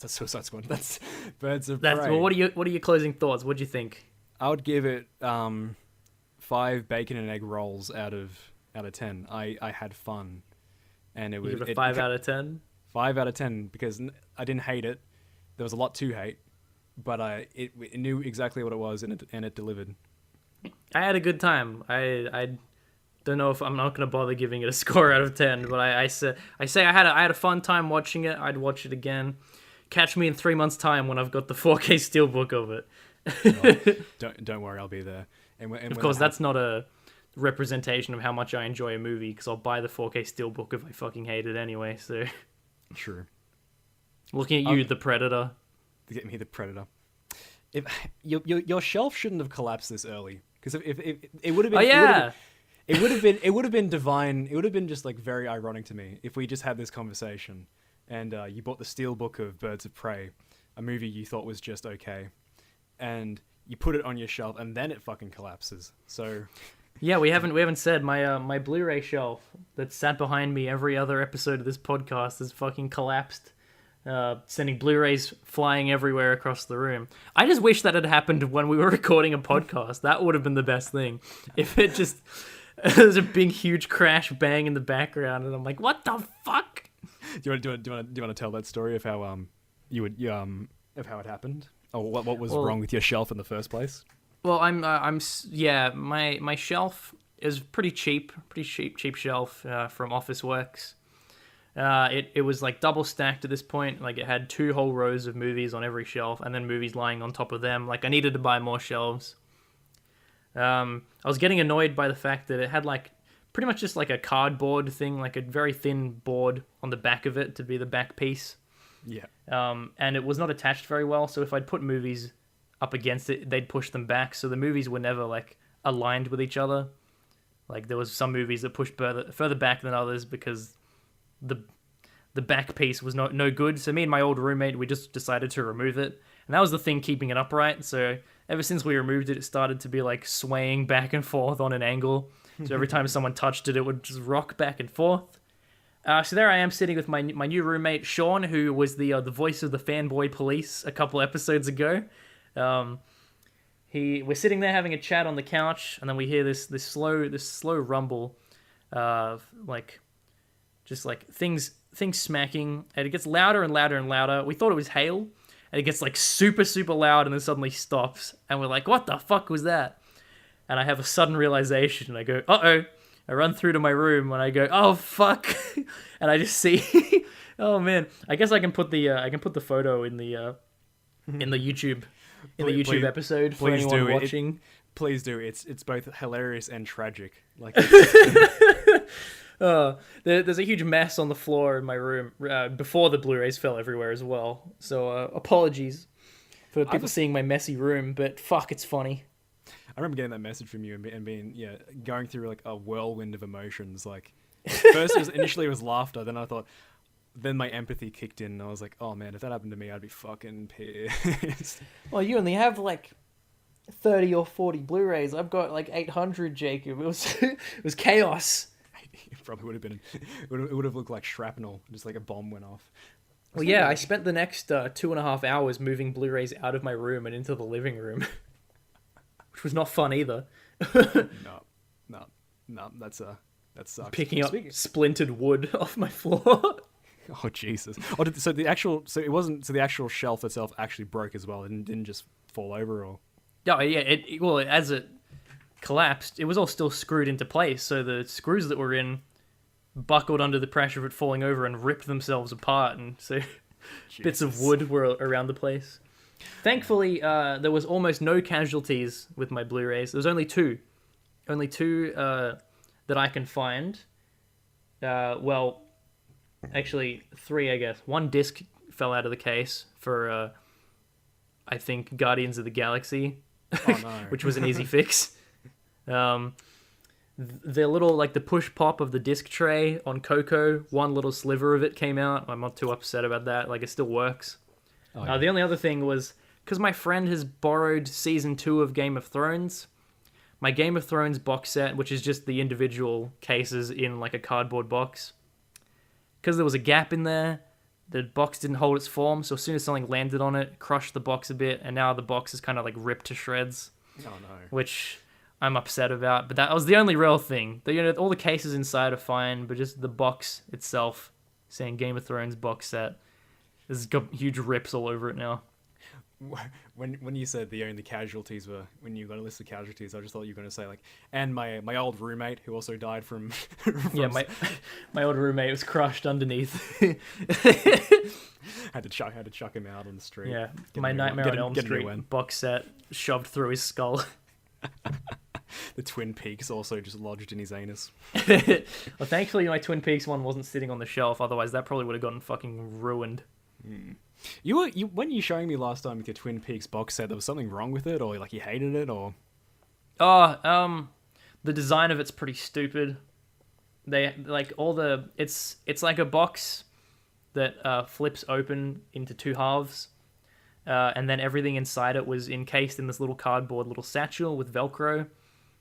Suicide Squad. That's Birds of Prey. Well, what are your closing thoughts? What do you think? I would give it 5 bacon and egg rolls out of 10. I had fun, and it was You give it a 5 out of 10. 5 out of 10 because I didn't hate it. There was a lot to hate, but it knew exactly what it was, and it delivered. I had a good time. I don't know if I'm not gonna bother giving it a score out of 10, but I say I had a fun time watching it. I'd watch it again. Catch me in 3 months' time when I've got the 4K steelbook of it. Don't worry, I'll be there. And of course, that's not a representation of how much I enjoy a movie, because I'll buy the 4K steelbook if I fucking hate it anyway. So, true. Looking at you, the Predator. To get me the Predator. If your shelf shouldn't have collapsed this early, because if it would have been, it would have been divine. It would have been just like very ironic to me if we just had this conversation, and you bought the steelbook of Birds of Prey, a movie you thought was just okay, and you put it on your shelf, and then it fucking collapses. So, yeah, we haven't said my Blu-ray shelf that sat behind me every other episode of this podcast has fucking collapsed, sending Blu-rays flying everywhere across the room. I just wish that had happened when we were recording a podcast. That would have been the best thing. If it just there's a big huge crash bang in the background, and I'm like, what the fuck? Do you want to tell that story of how of how it happened? Or what was wrong with your shelf in the first place? Well, my shelf is pretty cheap shelf from Office Works. It was like double stacked at this point. Like it had 2 whole rows of movies on every shelf, and then movies lying on top of them. Like I needed to buy more shelves. I was getting annoyed by the fact that it had like pretty much just like a cardboard thing, like a very thin board on the back of it to be the back piece. Yeah. And it was not attached very well, so if I'd put movies up against it, they'd push them back, so the movies were never like aligned with each other. Like there was some movies that pushed further back than others because the back piece was no good. So me and my old roommate, we just decided to remove it, and that was the thing keeping it upright. So ever since we removed it, it started to be like swaying back and forth on an angle. So every time someone touched it, it would just rock back and forth. So there I am sitting with my new roommate Sean, who was the voice of the fanboy police a couple episodes ago. We're sitting there having a chat on the couch, and then we hear this slow rumble, like just like things smacking, and it gets louder and louder and louder. We thought it was hail, and it gets like super loud, and then suddenly stops, and we're like, what the fuck was that? And I have a sudden realization, and I go, uh-oh. I run through to my room and I go, oh fuck, and I just see, oh man. I guess I can put the photo in the YouTube episode for anyone watching. Please do. It's both hilarious and tragic. Like, there's a huge mess on the floor in my room before the Blu-rays fell everywhere as well. So apologies for people seeing my messy room, but fuck, it's funny. I remember getting that message from you and being going through like a whirlwind of emotions. Like first initially it was laughter, then my empathy kicked in, and I was like, oh man, if that happened to me, I'd be fucking pissed. Well, you only have like 30 or 40 Blu-rays. I've got like 800, Jacob. It was chaos. It probably would have been. It would have looked like shrapnel, just like a bomb went off. Well, yeah, I spent the next 2.5 hours moving Blu-rays out of my room and into the living room, which was not fun either. No, no, no. That sucks. Picking up splintered wood off my floor. Oh Jesus! So the actual shelf itself actually broke as well. It didn't just fall over or. Yeah, yeah. Well, as it collapsed, it was all still screwed into place. So the screws that were in buckled under the pressure of it falling over and ripped themselves apart, and so bits of wood were around the place. Thankfully, there was almost no casualties with my Blu-rays. There was only two that I can find. Well, actually, three, I guess. One disc fell out of the case for, I think, Guardians of the Galaxy, Oh no! which was an easy fix. The little, like, the push pop of the disc tray on Coco, one little sliver of it came out. I'm not too upset about that. Like, it still works. Oh, yeah. The only other thing was, because my friend has borrowed Season 2 of Game of Thrones, my Game of Thrones box set, which is just the individual cases in, like, a cardboard box, because there was a gap in there, the box didn't hold its form, so as soon as something landed on it, crushed the box a bit, and now the box is kind of, like, ripped to shreds. Oh no! Which I'm upset about, but that was the only real thing. All the cases inside are fine, but just the box itself, saying Game of Thrones box set, has got huge rips all over it now. When you said the only casualties were when you got a list of casualties, I just thought you were going to say like, and my old roommate who also died from. Yeah, my old roommate was crushed underneath. had to chuck him out on the street. Yeah, my Nightmare on Elm Street box set shoved through his skull. The Twin Peaks also just lodged in his anus. Well, thankfully my Twin Peaks one wasn't sitting on the shelf. Otherwise, that probably would have gotten fucking ruined. You when you showing me last time with your Twin Peaks box set, there was something wrong with it, or like you hated it, or. The design of it's pretty stupid. They like all the it's like a box that flips open into two halves. And then everything inside it was encased in this little cardboard little satchel with Velcro.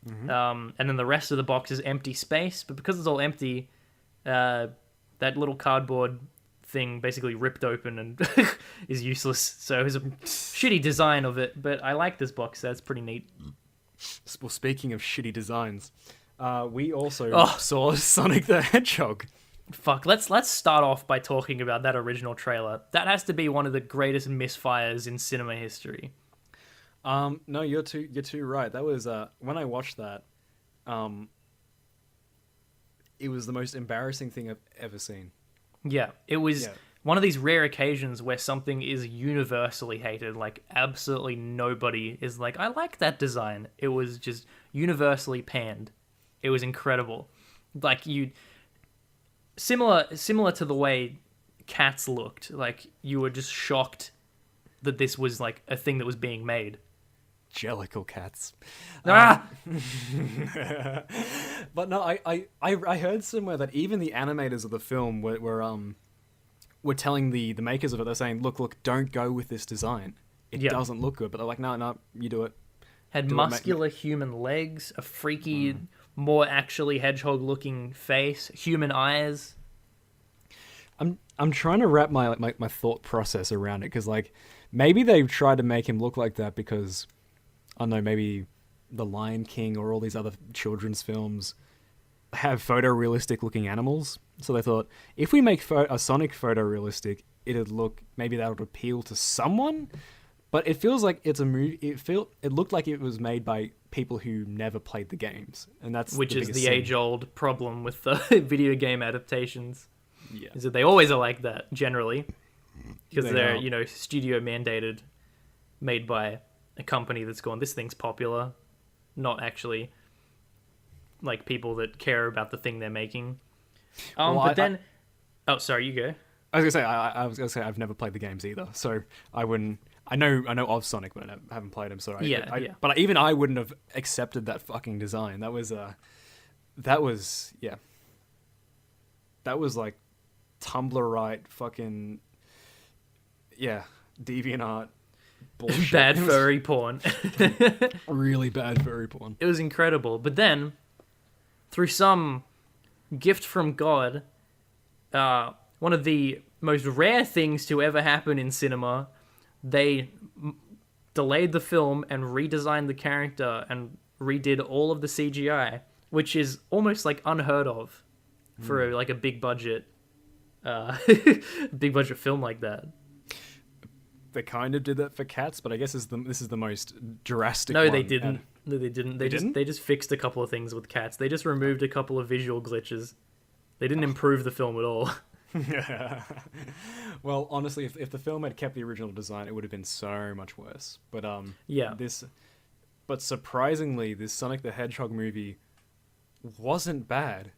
Mm-hmm. And then the rest of the box is empty space. But because it's all empty, that little cardboard thing basically ripped open and is useless. So it was a shitty design of it. But I like this box set. It's pretty neat. Well, speaking of shitty designs, we also saw Sonic the Hedgehog. Fuck, let's start off by talking about that original trailer. That has to be one of the greatest misfires in cinema history. No, you're too right. That was when I watched that, it was the most embarrassing thing I've ever seen. Yeah, it was one of these rare occasions where something is universally hated. Like, absolutely nobody is like, I like that design. It was just universally panned. It was incredible. Like, Similar to the way Cats looked, like you were just shocked that this was like a thing that was being made. Jellicle cats. Ah! But no, I heard somewhere that even the animators of the film were telling the makers of it, they're saying, look, don't go with this design. It doesn't look good. But they're like, no, you do it. Had muscular human legs, a freaky, more actually hedgehog-looking face, human eyes. I'm trying to wrap my thought process around it, because like maybe they've tried to make him look like that because I don't know, maybe The Lion King or all these other children's films have photorealistic looking animals. So they thought, if we make a Sonic photorealistic, maybe that would appeal to someone. But it feels like it's a movie. It looked like it was made by people who never played the games, and which is the age-old problem with the video game adaptations. Yeah, is that they always are like that generally, because they're are. Studio mandated, made by a company that's gone, this thing's popular, not actually like people that care about the thing they're making. Sorry, you go. I was gonna say I've never played the games either, so I wouldn't. I know of Sonic, but I haven't played him. So But even I wouldn't have accepted that fucking design. That was like Tumblr-right fucking DeviantArt bullshit. Bad furry porn. Really bad furry porn. It was incredible, but then through some gift from God, one of the most rare things to ever happen in cinema. They delayed the film and redesigned the character and redid all of the CGI, which is almost like unheard of for like a big budget, big budget film like that. They kind of did that for Cats, but I guess this is the most drastic. No, one. they didn't. No, they didn't. They just fixed a couple of things with Cats. They just removed a couple of visual glitches. They didn't improve the film at all. Well, honestly, if the film had kept the original design, it would have been so much worse. But yeah. But surprisingly, this Sonic the Hedgehog movie wasn't bad.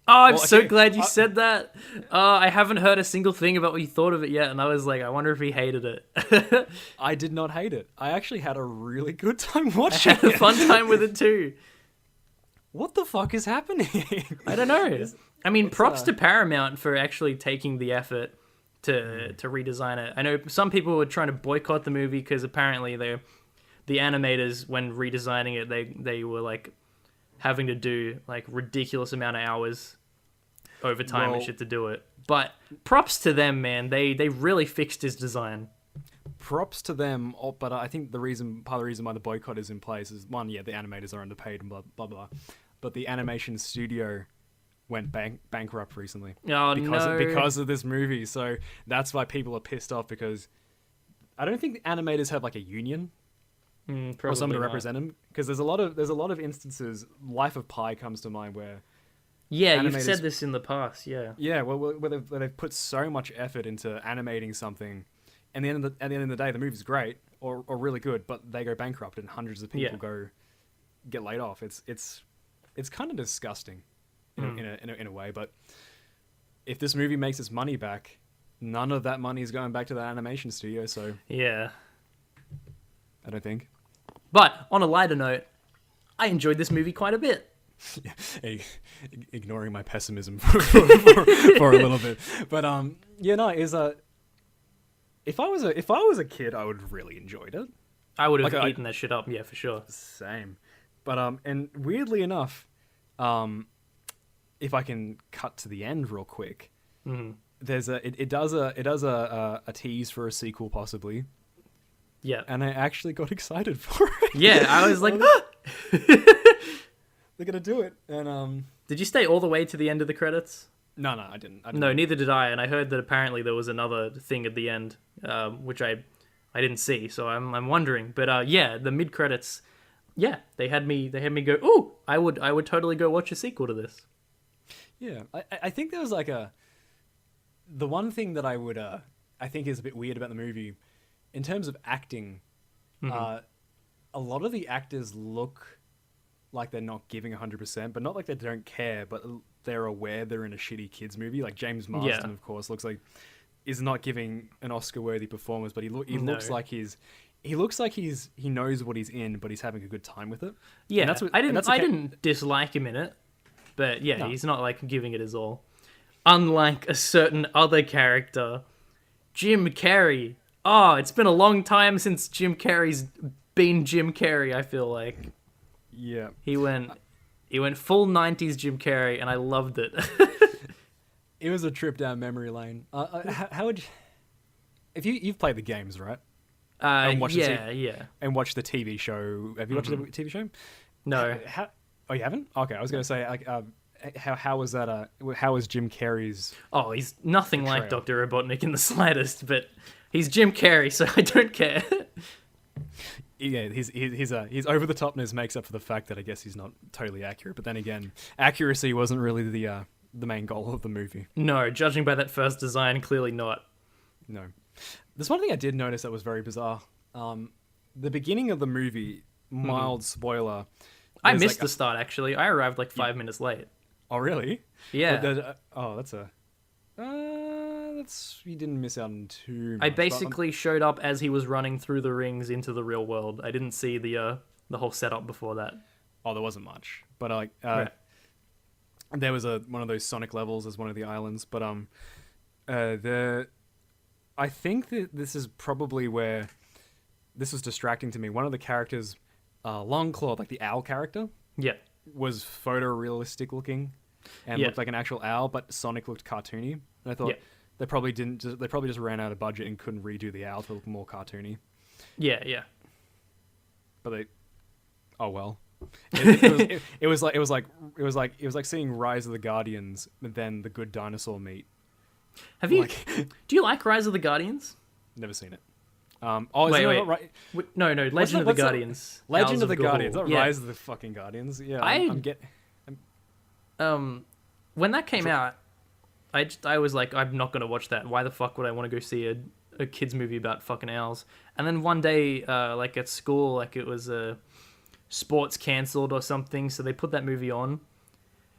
Oh, I'm so glad you said that. I haven't heard a single thing about what you thought of it yet, and I was like, I wonder if he hated it. I did not hate it. I actually had a really good time watching it. I had a fun time with it too. What the fuck is happening? I don't know. I mean, props to Paramount for actually taking the effort to redesign it. I know some people were trying to boycott the movie because apparently the animators, when redesigning it, they were like having to do like ridiculous amount of hours overtime and shit to do it. But props to them, man. They really fixed his design. Props to them, but I think part of the reason why the boycott is in place is one, the animators are underpaid and blah blah blah, but the animation studio went bankrupt recently. Oh, because of this movie. So that's why people are pissed off, because I don't think the animators have like a union. Or someone to represent them, because there's a lot of instances. Life of Pi comes to mind where you've said this in the past, where they've put so much effort into animating something, and at the end of the day, the movie's great or really good, but they go bankrupt and hundreds of people get laid off. It's kind of disgusting in a way. But if this movie makes its money back, none of that money is going back to the animation studio. So yeah, I don't think. But on a lighter note, I enjoyed this movie quite a bit. Ignoring my pessimism for a little bit, but if I was a kid, I would have really enjoyed it. I would have eaten that shit up, for sure. Same, but and weirdly enough, if I can cut to the end real quick, there's it does a tease for a sequel possibly. Yeah. And I actually got excited for it. Yeah, I was like, they're gonna do it. And did you stay all the way to the end of the credits? No, I didn't. No, neither did I. And I heard that apparently there was another thing at the end, which I didn't see. So I'm wondering. But the mid credits, they had me go, ooh, I would totally go watch a sequel to this. Yeah, I think there was like the one thing that I would I think is a bit weird about the movie. In terms of acting, a lot of the actors look like they're not giving 100%, but not like they don't care, but they're aware they're in a shitty kids movie. Like James Marsden, of course, looks like is not giving an Oscar-worthy performance, but he looks like he knows what he's in, but he's having a good time with it. Yeah, I didn't dislike him in it, but he's not like giving it his all. Unlike a certain other character, Jim Carrey. Oh, it's been a long time since Jim Carrey's been Jim Carrey, I feel like. Yeah. He went full 90s Jim Carrey, and I loved it. It was a trip down memory lane. How would you... If you've played the games, right? And watched and watched the TV show. Have you watched the TV show? No. Oh, you haven't? Okay, I was going to say, like, how was that? How was Jim Carrey's... Oh, he's nothing like Dr. Robotnik in the slightest, but... He's Jim Carrey, so I don't care. Yeah, he's over the topness makes up for the fact that I guess he's not totally accurate. But then again, accuracy wasn't really the main goal of the movie. No, judging by that first design, clearly not. No. There's one thing I did notice that was very bizarre. The beginning of the movie, mild spoiler. I missed the start, actually. I arrived like 5 minutes late. Oh, really? Yeah. You didn't miss out on too much. I basically showed up as he was running through the rings into the real world. I didn't see the whole setup before that. Oh, there wasn't much, but there was one of those Sonic levels as one of the islands. But I think that this is probably where this was distracting to me. One of the characters, Longclaw, like the owl character, was photorealistic looking and looked like an actual owl, but Sonic looked cartoony. And I thought, They probably didn't. They probably just ran out of budget and couldn't redo the owl to look more cartoony. Yeah. But they, oh well. It was like seeing Rise of the Guardians, but then the Good Dinosaur meet. Have you? Do you like Rise of the Guardians? Never seen it. Wait. Right? No, Legend of the Guardians. Legend of the Gahul. Guardians, not Yeah. Rise of the fucking Guardians. Yeah, When that came out, I was like, I'm not gonna watch that. Why the fuck would I want to go see a kids movie about fucking owls? And then one day, like at school, like it was sports cancelled or something, so they put that movie on,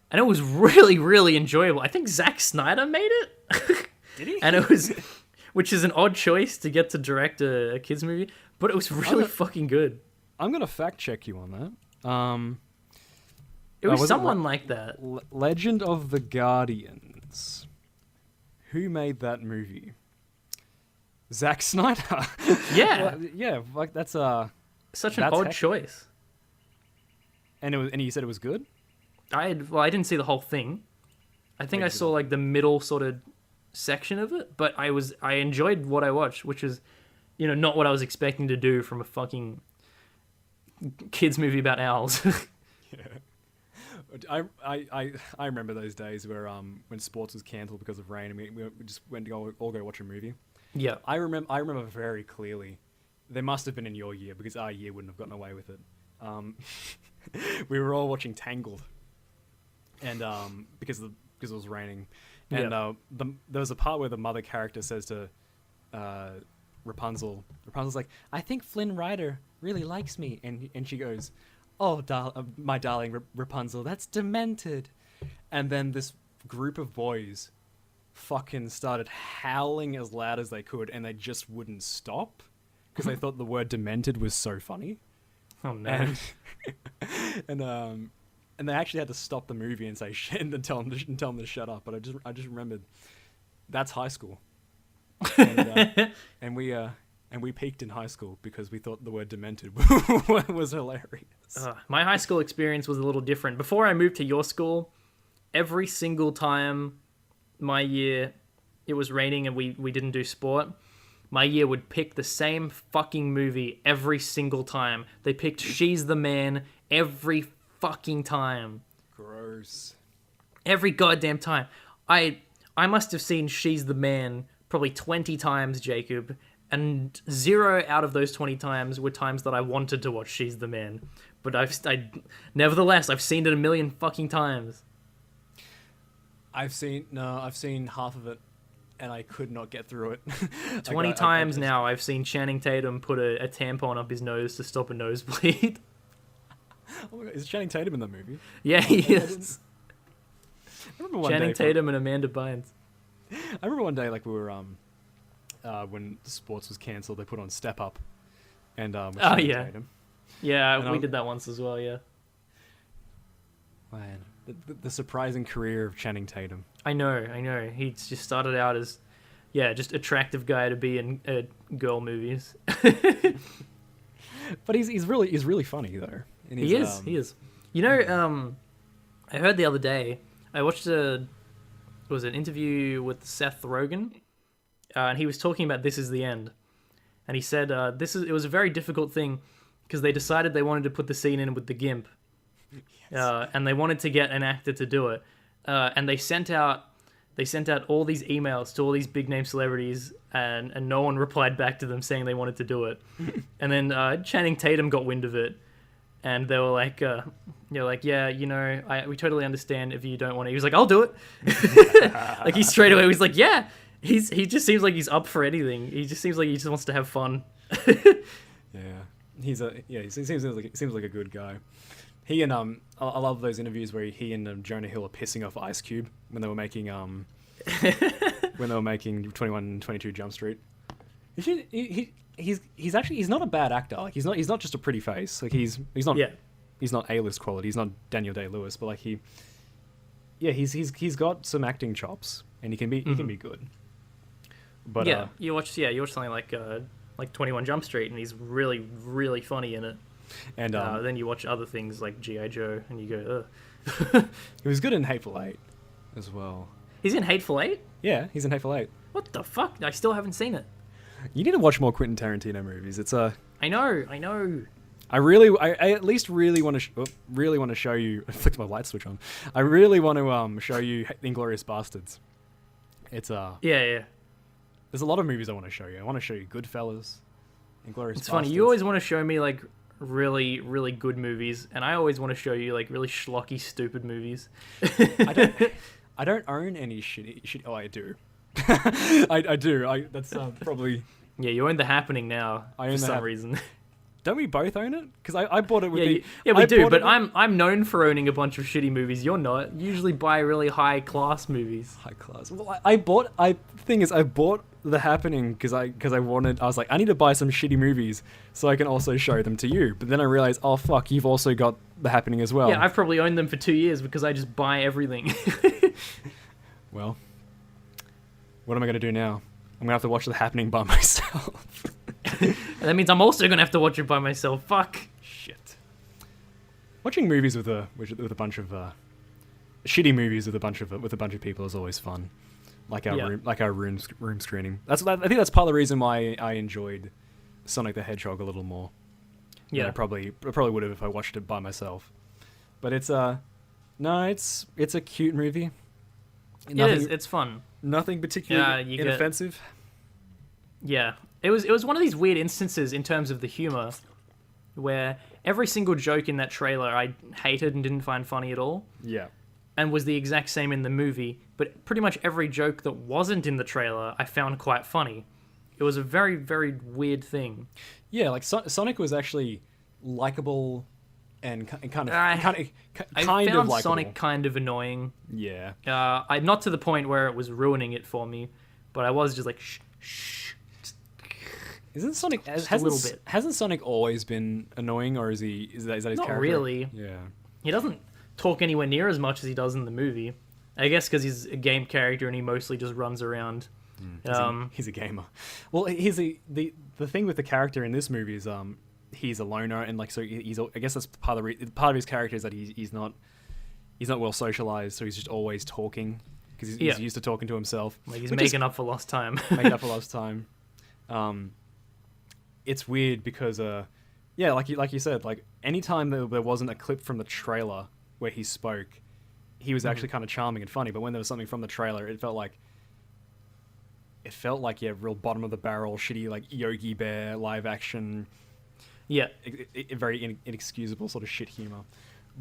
and it was really, really enjoyable. I think Zack Snyder made it. Did he? And it was, which is an odd choice to get to direct a kids movie, but it was really fucking good. I'm gonna fact check you on that. It was someone like that. Legend of the Guardians. Who made that movie? Zack Snyder. Yeah. Yeah, like that's Such an odd choice. And you said it was good? I didn't see the whole thing. I think I saw like the middle sort of section of it, but I enjoyed what I watched, which is, not what I was expecting to do from a fucking kids movie about owls. Yeah. I remember those days where when sports was cancelled because of rain, and we just went to all go watch a movie. Yeah. I remember very clearly. They must have been in your year because our year wouldn't have gotten away with it. We were all watching Tangled, and because it was raining, and there was a part where the mother character says to Rapunzel's like, "I think Flynn Rider really likes me," and she goes, "Oh, my darling Rapunzel, that's demented," and then this group of boys fucking started howling as loud as they could, and they just wouldn't stop because they thought the word demented was so funny. Oh no! And they actually had to stop the movie and say shit and tell them to shut up. But I just remembered that's high school, and we peaked in high school because we thought the word demented was hilarious. My high school experience was a little different. Before I moved to your school, every single time my year it was raining and we didn't do sport, my year would pick the same fucking movie every single time. They picked She's the Man every fucking time. Gross. Every goddamn time. I must have seen She's the Man probably 20 times, Jacob, and 0 out of those 20 times were times that I wanted to watch She's the Man. But nevertheless, I've seen it a million fucking times. I've seen half of it, and I could not get through it. 20 times now I've seen Channing Tatum put a tampon up his nose to stop a nosebleed. Oh my God, is Channing Tatum in that movie? Yeah, he is. I remember one Channing day Tatum and Amanda Bynes. I remember one day, like, we were when sports was cancelled, they put on Step Up, and with Channing Tatum. Yeah, And we did that once as well. Yeah. Man, the surprising career of Channing Tatum. I know. He just started out as, just attractive guy to be in girl movies. But he's really funny though. And He is. I heard the other day, I watched an interview with Seth Rogen, and he was talking about This Is the End, and he said it was a very difficult thing because they decided they wanted to put the scene in with the GIMP, and they wanted to get an actor to do it, and they sent out all these emails to all these big name celebrities, and no one replied back to them saying they wanted to do it, and then Channing Tatum got wind of it. And they were like, we totally understand if you don't want to. He was like, I'll do it. Like, he straight away was like, yeah. He just seems like he's up for anything. He just seems like he just wants to have fun. Yeah, he seems like a good guy. He and I love those interviews where he and Jonah Hill are pissing off Ice Cube when they were making 21, 22 Jump Street. He's not a bad actor. Like, he's not just a pretty face. Like, he's not A-list quality. He's not Daniel Day-Lewis, but like he's got some acting chops, and he can be good. But you watch something like 21 Jump Street, and he's really, really funny in it. And then you watch other things like G.I. Joe, and you go, ugh. He was good in Hateful Eight as well. He's in Hateful Eight? Yeah, he's in Hateful Eight. What the fuck? I still haven't seen it. You need to watch more Quentin Tarantino movies. It's a. I know. I at least really want to show you. I flicked my light switch on. I really want to show you Inglourious Bastards. It's Yeah. There's a lot of movies I want to show you. I want to show you Goodfellas, Inglourious Bastards. It's funny. You always want to show me like really, really good movies, and I always want to show you like really schlocky, stupid movies. I don't own any shitty. Oh, I do. I do. That's probably. Yeah, you own The Happening now for some reason. Don't we both own it? Because I bought it with we do. But I'm known for owning a bunch of shitty movies. You're not. You usually buy really high class movies. High class. Well, I bought The Happening because I was like, I need to buy some shitty movies so I can also show them to you. But then I realized, oh fuck, you've also got The Happening as well. Yeah, I've probably owned them for 2 years because I just buy everything. Well, what am I gonna do now? I'm gonna have to watch The Happening by myself. And that means I'm also gonna have to watch it by myself. Fuck. Shit. Watching movies with a bunch of shitty movies with a bunch of people is always fun. Like our room screening. I think that's part of the reason why I enjoyed Sonic the Hedgehog a little more. Yeah, I probably would have if I watched it by myself. But it's a cute movie. It is. It's fun. Nothing particularly inoffensive. Yeah. It was one of these weird instances in terms of the humor where every single joke in that trailer I hated and didn't find funny at all. Yeah. And was the exact same in the movie, but pretty much every joke that wasn't in the trailer I found quite funny. It was a very, very weird thing. Yeah, like Sonic was actually likable and kind of I found Sonic kind of annoying. Yeah. Not to the point where it was ruining it for me, but I was just like, shh. Isn't Sonic just a little bit? Hasn't Sonic always been annoying, or is that his character? Not really. Yeah. He doesn't talk anywhere near as much as he does in the movie. I guess because he's a game character and he mostly just runs around. He's a gamer. Well, the thing with the character in this movie is he's a loner, and like so he's I guess that's part of his character is that he's not well socialized, so he's just always talking because he's used to talking to himself. Like he's making up for lost time. It's weird because like you said, like anytime there wasn't a clip from the trailer where he spoke, he was actually kind of charming and funny. But when there was something from the trailer, it felt like real bottom of the barrel, shitty like Yogi Bear live action. Yeah, very inexcusable sort of shit humor.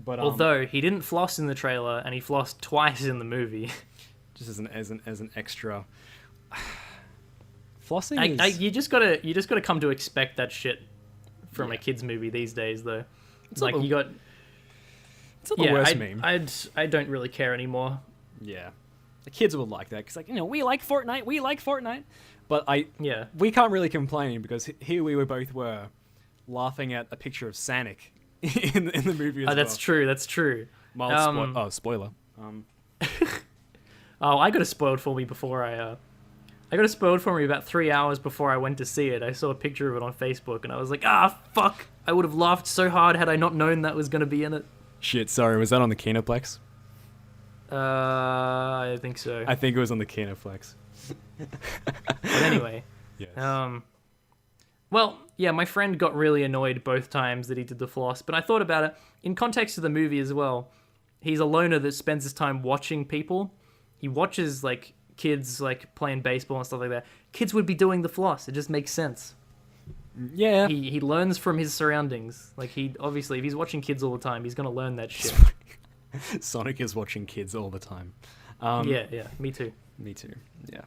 But although he didn't floss in the trailer and he flossed twice in the movie, just as an extra. Flossing is... you just gotta come to expect that shit from a kids movie these days, though. It's like It's not the worst meme. I don't really care anymore. Yeah, the kids will like that because we like Fortnite. But we can't really complain because here we both were laughing at a picture of Sanic in the movie as well. That's true. Mild spoiler. I got it spoiled for me before I got it spoiled for me about 3 hours before I went to see it. I saw a picture of it on Facebook and I was like, fuck. I would have laughed so hard had I not known that was going to be in it. Shit, sorry. Was that on the Kinoplex? I think so. I think it was on the Kinoplex. But anyway. Yes. Well, yeah, my friend got really annoyed both times that he did the floss, but I thought about it in context of the movie as well. He's a loner that spends his time watching people. He watches like kids like playing baseball and stuff like that. Kids would be doing the floss. It just makes sense. Yeah. He learns from his surroundings. Like he obviously, if he's watching kids all the time, he's gonna learn that shit. Sonic is watching kids all the time. Yeah, me too. Me too. Yeah.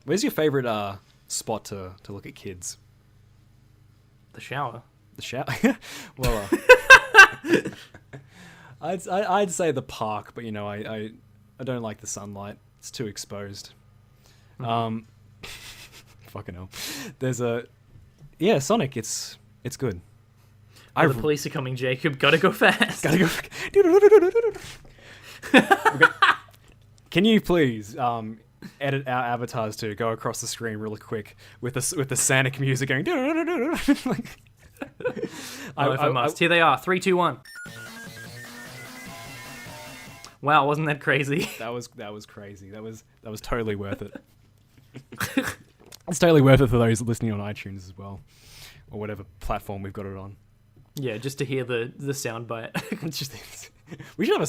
Where's your favorite spot to look at kids? The shower. The shower. Well, I'd say the park, but I don't like the sunlight. It's too exposed. Fucking hell. There's Sonic. It's good. The police are coming, Jacob. Gotta go fast. Gotta go. Can you please edit our avatars to go across the screen really quick with the Sonic music going? Like, if I must. Here they are. 3, 2, 1. Wow, wasn't that crazy? That was crazy. That was totally worth it. It's totally worth it for those listening on iTunes as well, or whatever platform we've got it on. Yeah, just to hear the soundbite. We should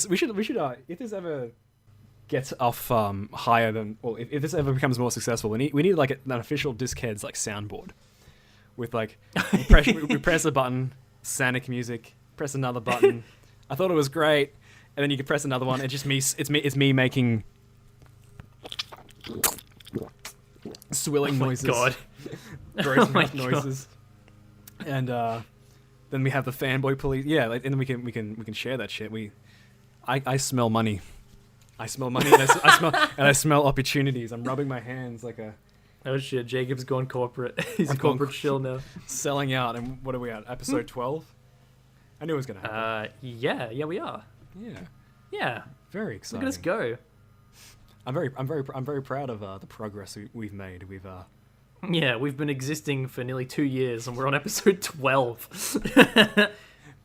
if this ever gets off higher than, well, if this ever becomes more successful, we need like an official Discheads like soundboard with like we press a button, Sonic music, press another button. I thought it was great, and then you can press another one. It's just me. It's me making swilling noises. God. Gross Oh my mouth noises. And then we have the fanboy police. Yeah, like, and then we can share that shit. I smell money. I smell money, and I smell opportunities. I'm rubbing my hands like a. Oh shit! Jacob's gone corporate. He's a corporate shill now. Selling out, and what are we at? Episode 12. I knew it was gonna happen. Yeah, we are. Yeah. Very exciting. Look at us go. I'm very proud of the progress we've made. We've been existing for nearly 2 years, and we're on episode 12.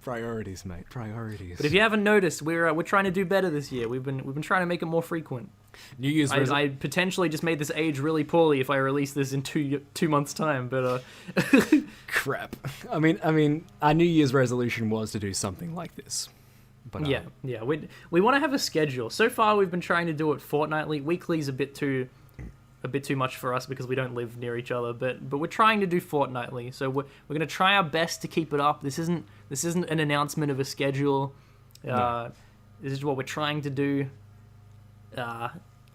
Priorities, mate. Priorities. But if you haven't noticed, we're trying to do better this year. We've been trying to make it more frequent. New Year's I potentially just made this age really poorly if I release this in 2 months' time. But crap. I mean, our New Year's resolution was to do something like this. But yeah. We want to have a schedule. So far, we've been trying to do it fortnightly. Weekly's a bit too much for us because we don't live near each other. But we're trying to do fortnightly. So we're gonna try our best to keep it up. This isn't an announcement of a schedule. No. This is what we're trying to do.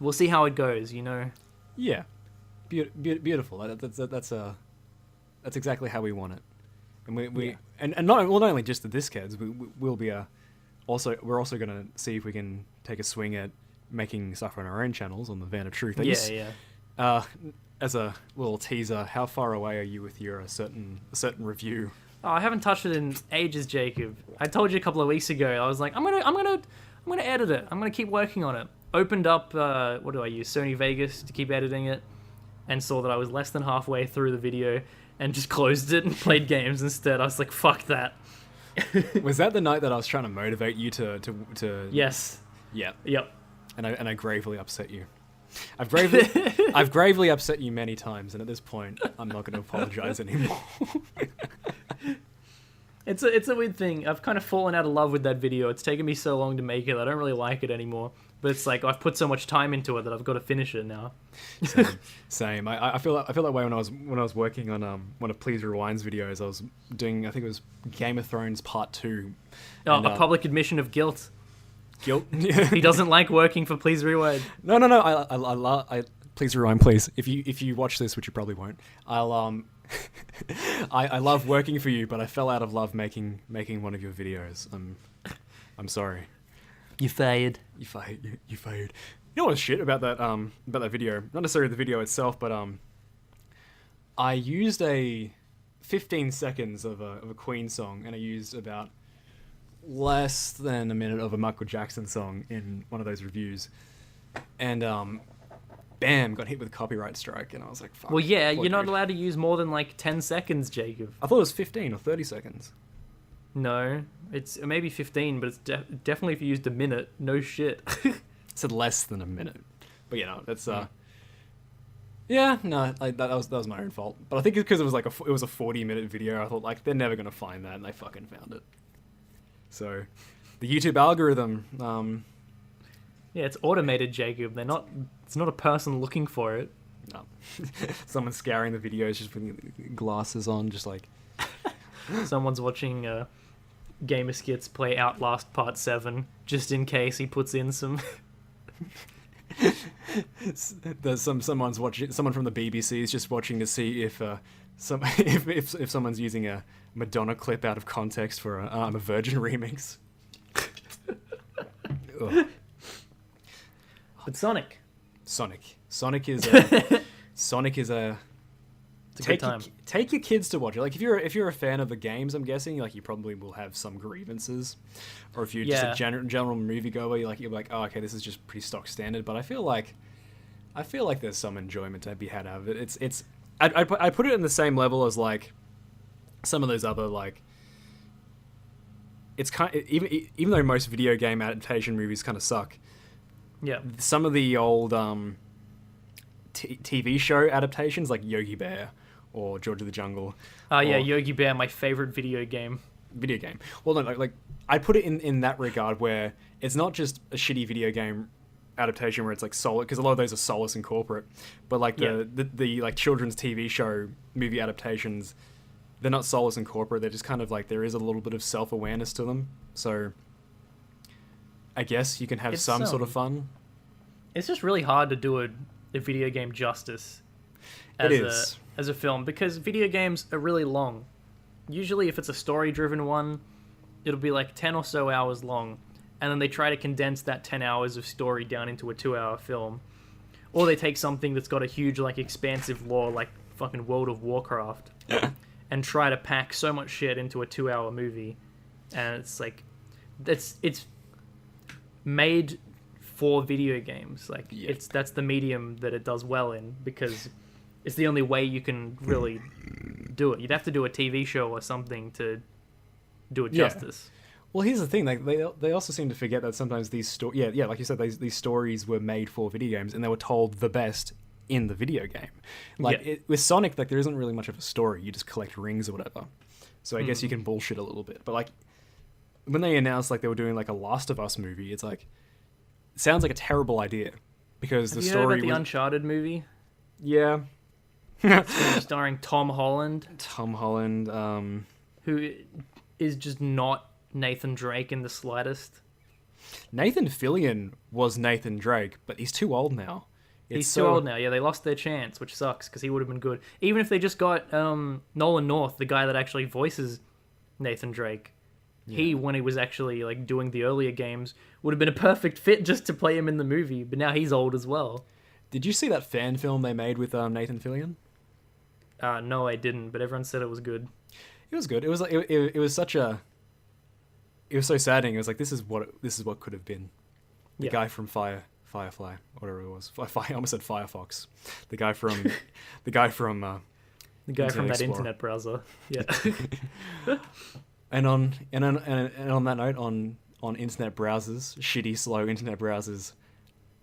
We'll see how it goes. Yeah, beautiful. That's exactly how we want it. And we and not only just the Discheads, we'll be we're also gonna see if we can take a swing at making stuff on our own channels on the Van of Truth. As a little teaser, how far away are you with your certain review? Oh, I haven't touched it in ages, Jacob. I told you a couple of weeks ago. I was like, I'm gonna edit it. I'm gonna keep working on it. Opened up what do I use? Sony Vegas to keep editing it, and saw that I was less than halfway through the video, and just closed it and played games instead. I was like, fuck that. Was that the night that I was trying to motivate you to? Yes. Yeah. Yep. And I gravely upset you. I've gravely upset you many times, and at this point, I'm not going to apologize anymore. It's a weird thing. I've kind of fallen out of love with that video. It's taken me so long to make it. I don't really like it anymore. But it's like I've put so much time into it that I've got to finish it now. Same. I feel that way when I was working on one of Please Rewind's videos. I was doing, I think it was Game of Thrones Part 2. Oh, and, a public admission of guilt. Guilt. He doesn't like working for Please Rewind. No. I Please Rewind, please. If you watch this, which you probably won't, I love working for you, but I fell out of love making one of your videos. I'm sorry. You fired. You fired. You know what's shit about that video? Not necessarily the video itself, but I used 15 seconds of a Queen song, and I used about less than a minute of a Michael Jackson song in one of those reviews, and bam, got hit with a copyright strike, and I was like, fuck. Well, yeah, you're not allowed to use more than like 10 seconds, Jacob. I thought it was 15 or 30 seconds. No, it's maybe 15, but it's definitely if you used a minute. No shit. It said less than a minute, but that's that was my own fault. But I think it's because it was like it was a 40-minute video. I thought like they're never gonna find that, and they fucking found it. So, the YouTube algorithm. Yeah, it's automated, Jacob. It's not a person looking for it. No, someone scouring the videos, just putting glasses on, just like. Someone's watching Gamer Skits play Outlast Part 7, just in case he puts in some. There's someone from the BBC is just watching to see if if someone's using a Madonna clip out of context for a Virgin remix. But Sonic is a. It's a good time. Take your kids to watch it. Like if you're a fan of the games, I'm guessing like you probably will have some grievances, or if you're just a general moviegoer, you're like, oh, okay, this is just pretty stock standard. But I feel like there's some enjoyment to be had out of it. I put it in the same level as like some of those other like. it's kind of, even though most video game adaptation movies kind of suck. Yeah. Some of the old TV show adaptations, like Yogi Bear or George of the Jungle. Yeah, Yogi Bear, my favorite video game. Well, no, like I put it in that regard where it's not just a shitty video game adaptation where it's like solid, because a lot of those are soulless and corporate, but like the like children's TV show movie adaptations, they're not soulless and corporate. They're just kind of like, there is a little bit of self-awareness to them. So I guess you can have some sort of fun. It's just really hard to do a video game justice as a film, because video games are really long. Usually if it's a story-driven one, it'll be like 10 or so hours long, and then they try to condense that 10 hours of story down into a 2-hour film. Or they take something that's got a huge, like, expansive lore, like fucking World of Warcraft, and try to pack so much shit into a 2-hour movie. And it's like, it's made for video games. Like, that's the medium that it does well in, because it's the only way you can really do it. You'd have to do a TV show or something to do it justice. Well, here's the thing: like they also seem to forget that sometimes these like you said, these stories were made for video games, and they were told the best in the video game. Like with Sonic, like there isn't really much of a story. You just collect rings or whatever. So I guess you can bullshit a little bit. But like when they announced like they were doing like a Last of Us movie, it's like, it sounds like a terrible idea, because the story about the Uncharted movie? Yeah. Starring Tom Holland. Who is just not Nathan Drake in the slightest. Nathan Fillion was Nathan Drake, but he's too old now. He's too old now. Yeah, they lost their chance, which sucks, because he would have been good. Even if they just got Nolan North, the guy that actually voices Nathan Drake, he, when he was actually like doing the earlier games, would have been a perfect fit just to play him in the movie. But now he's old as well. Did you see that fan film they made with Nathan Fillion? No, I didn't, but everyone said it was good. It was good. It was like it was such a. It was so saddening. It was like, this is what could have been. The guy from Firefly, or whatever it was. I almost said Firefox. The guy from that internet browser. Yeah. and on that note, on internet browsers, shitty, slow internet browsers,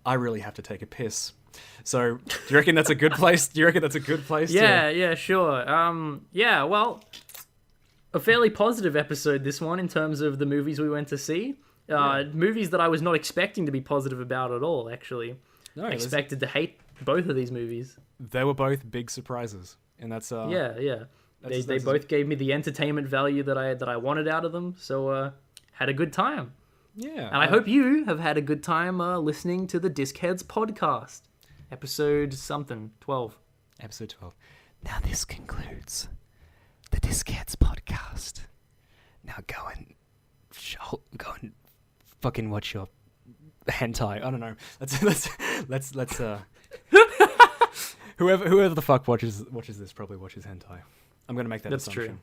I really have to take a piss. So, do you reckon that's a good place? Yeah, sure. Well, a fairly positive episode, this one, in terms of the movies we went to see. Movies that I was not expecting to be positive about at all, actually. No, I expected to hate both of these movies. They were both big surprises, and that's They both gave me the entertainment value that I wanted out of them, so had a good time. Yeah. And I hope you have had a good time listening to the Discheads podcast. Episode 12. Episode 12. Now this concludes the Discheads podcast. Now go and fucking watch your hentai. I don't know. Let's whoever the fuck watches this probably watches hentai. I'm gonna make that assumption.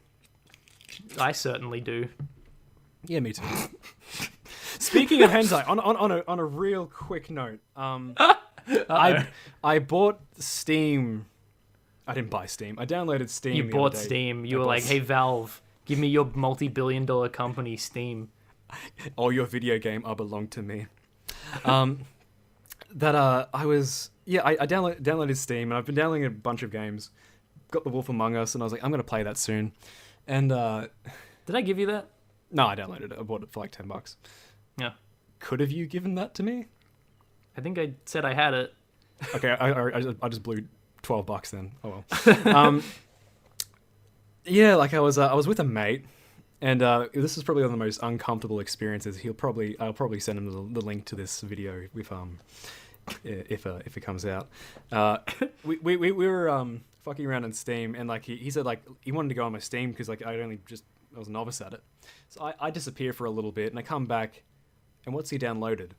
That's true. I certainly do. Yeah, me too. Speaking of hentai, on a real quick note, I bought Steam. I didn't buy Steam. I downloaded Steam. You bought Steam. You were like, "Hey Valve, give me your multi-billion-dollar company, Steam. All your video game belong to me." I downloaded Steam, and I've been downloading a bunch of games. Got The Wolf Among Us, and I was like, I'm gonna play that soon. And did I give you that? No, I downloaded it. I bought it for like $10. Yeah. Could have you given that to me? I think I said I had it. Okay, I just blew $12 then. Oh well. Yeah, like I was with a mate, and this is probably one of the most uncomfortable experiences. I'll probably send him the link to this video if it comes out. We were fucking around on Steam, and like he said like he wanted to go on my Steam because like I was a novice at it. So I disappear for a little bit, and I come back, and what's he downloaded?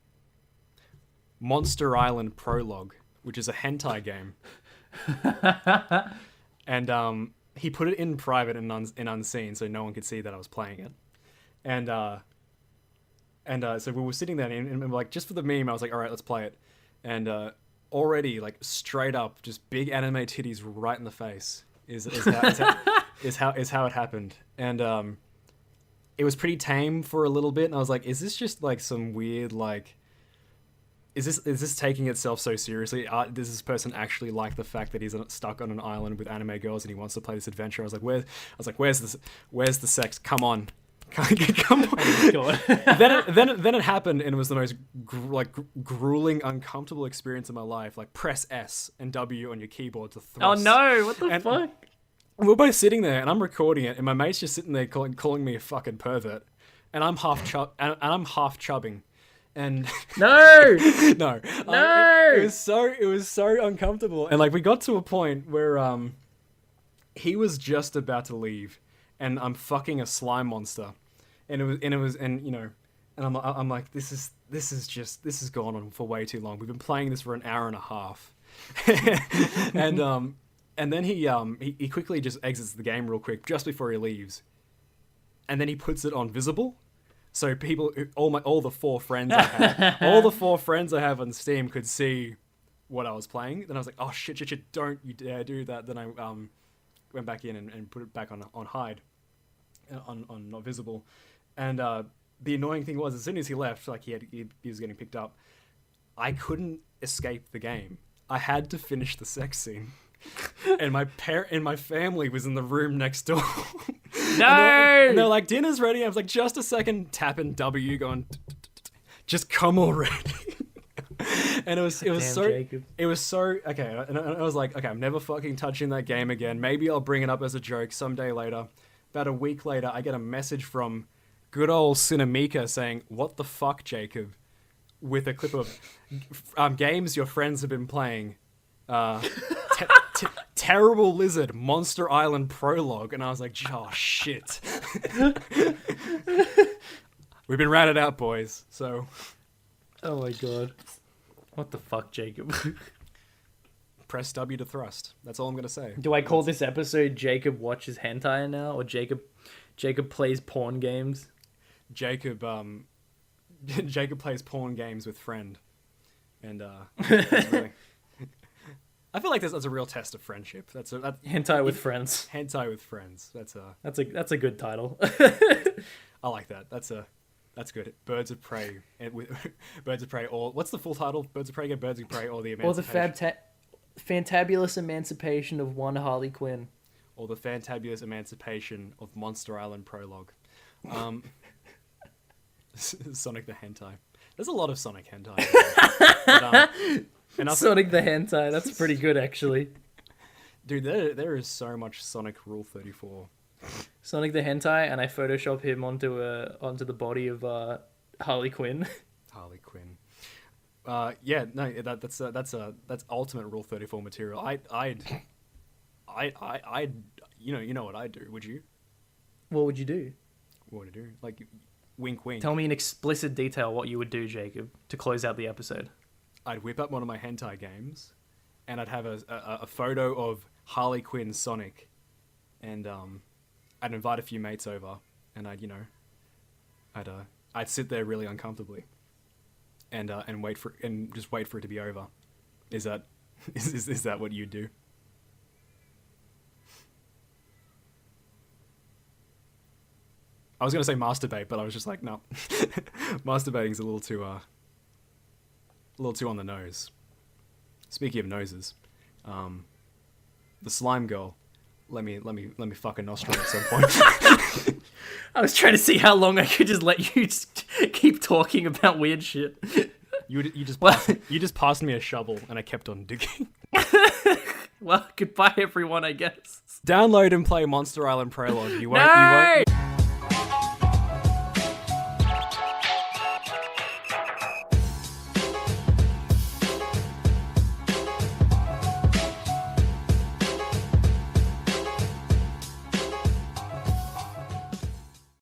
Monster Island Prologue, which is a hentai game. And he put it in private and unseen, so no one could see that I was playing it. And so we were sitting there, and like just for the meme, I was like, all right, let's play it. And already, like straight up, just big anime titties right in the face is how it happened. And it was pretty tame for a little bit, and I was like, is this just like some weird like? Is this taking itself so seriously? Does this person actually like the fact that he's stuck on an island with anime girls and he wants to play this adventure? I was like, where's the sex? Come on. Come on. Oh God. then it happened, and it was the most grueling, uncomfortable experience of my life. Like, press S and W on your keyboard to thrust. Oh no! What the fuck? We're both sitting there, and I'm recording it, and my mate's just sitting there calling me a fucking pervert, and I'm half chubbing. And No! no, No! it was so uncomfortable, and like we got to a point where he was just about to leave, and I'm fucking a slime monster, and you know, and I'm like, this has gone on for way too long. We've been playing this for an hour and a half, and then he quickly just exits the game real quick just before he leaves, and then he puts it on visible. So people, all the four friends I have on Steam could see what I was playing. Then I was like, oh shit, don't you dare do that. Then I went back in and put it back on hide, on not visible. And the annoying thing was, as soon as he left, like he was getting picked up, I couldn't escape the game. I had to finish the sex scene. And my family was in the room next door. No! And they're like, dinner's ready. I was like, just a second, tapping W, going, just come already. And it was so Jacob. it was so okay. And I was like, okay, I'm never fucking touching that game again. Maybe I'll bring it up as a joke someday later. About a week later, I get a message from good old Cinemika saying, "What the fuck, Jacob?" with a clip of games your friends have been playing. Terrible Lizard, Monster Island Prologue. And I was like, oh shit. We've been ratted out, boys. So Oh my God. What the fuck, Jacob? press W to thrust. That's all I'm gonna say. Do I call this episode Jacob watches hentai now, or Jacob plays porn games? Jacob plays porn games with friend. And that's really, I feel like that's a real test of friendship. Hentai with friends. Hentai with friends. That's a good title. I like that. That's good. Birds of Prey. Birds of Prey. Or what's the full title? Birds of Prey. Birds of Prey. Or the Emancipation. Or the fantabulous emancipation of one Harley Quinn. Or the fantabulous emancipation of Monster Island Prologue. Sonic the Hentai. There's a lot of Sonic Hentai. Sonic the Hentai. That's pretty good, actually. Dude, there is so much Sonic Rule 34. Sonic the Hentai, and I Photoshop him onto the body of Harley Quinn. Harley Quinn. Yeah, no, that's ultimate Rule 34 material. I'd you know what I'd do, would you? What would you do? What would I do? Like, wink, wink. Tell me in explicit detail what you would do, Jacob, to close out the episode. I'd whip up one of my hentai games, and I'd have a photo of Harley Quinn Sonic, and I'd invite a few mates over, and I'd sit there really uncomfortably, and just wait for it to be over. Is that what you do? I was gonna say masturbate, but I was just like, no, masturbating's a little too on the nose. Speaking of noses, the slime girl, let me fuck a nostril at some point. I was trying to see how long I could just let you just keep talking about weird shit. You just passed me a shovel, and I kept on digging. Well, goodbye everyone, I guess. Download and play Monster Island Prologue. You won't.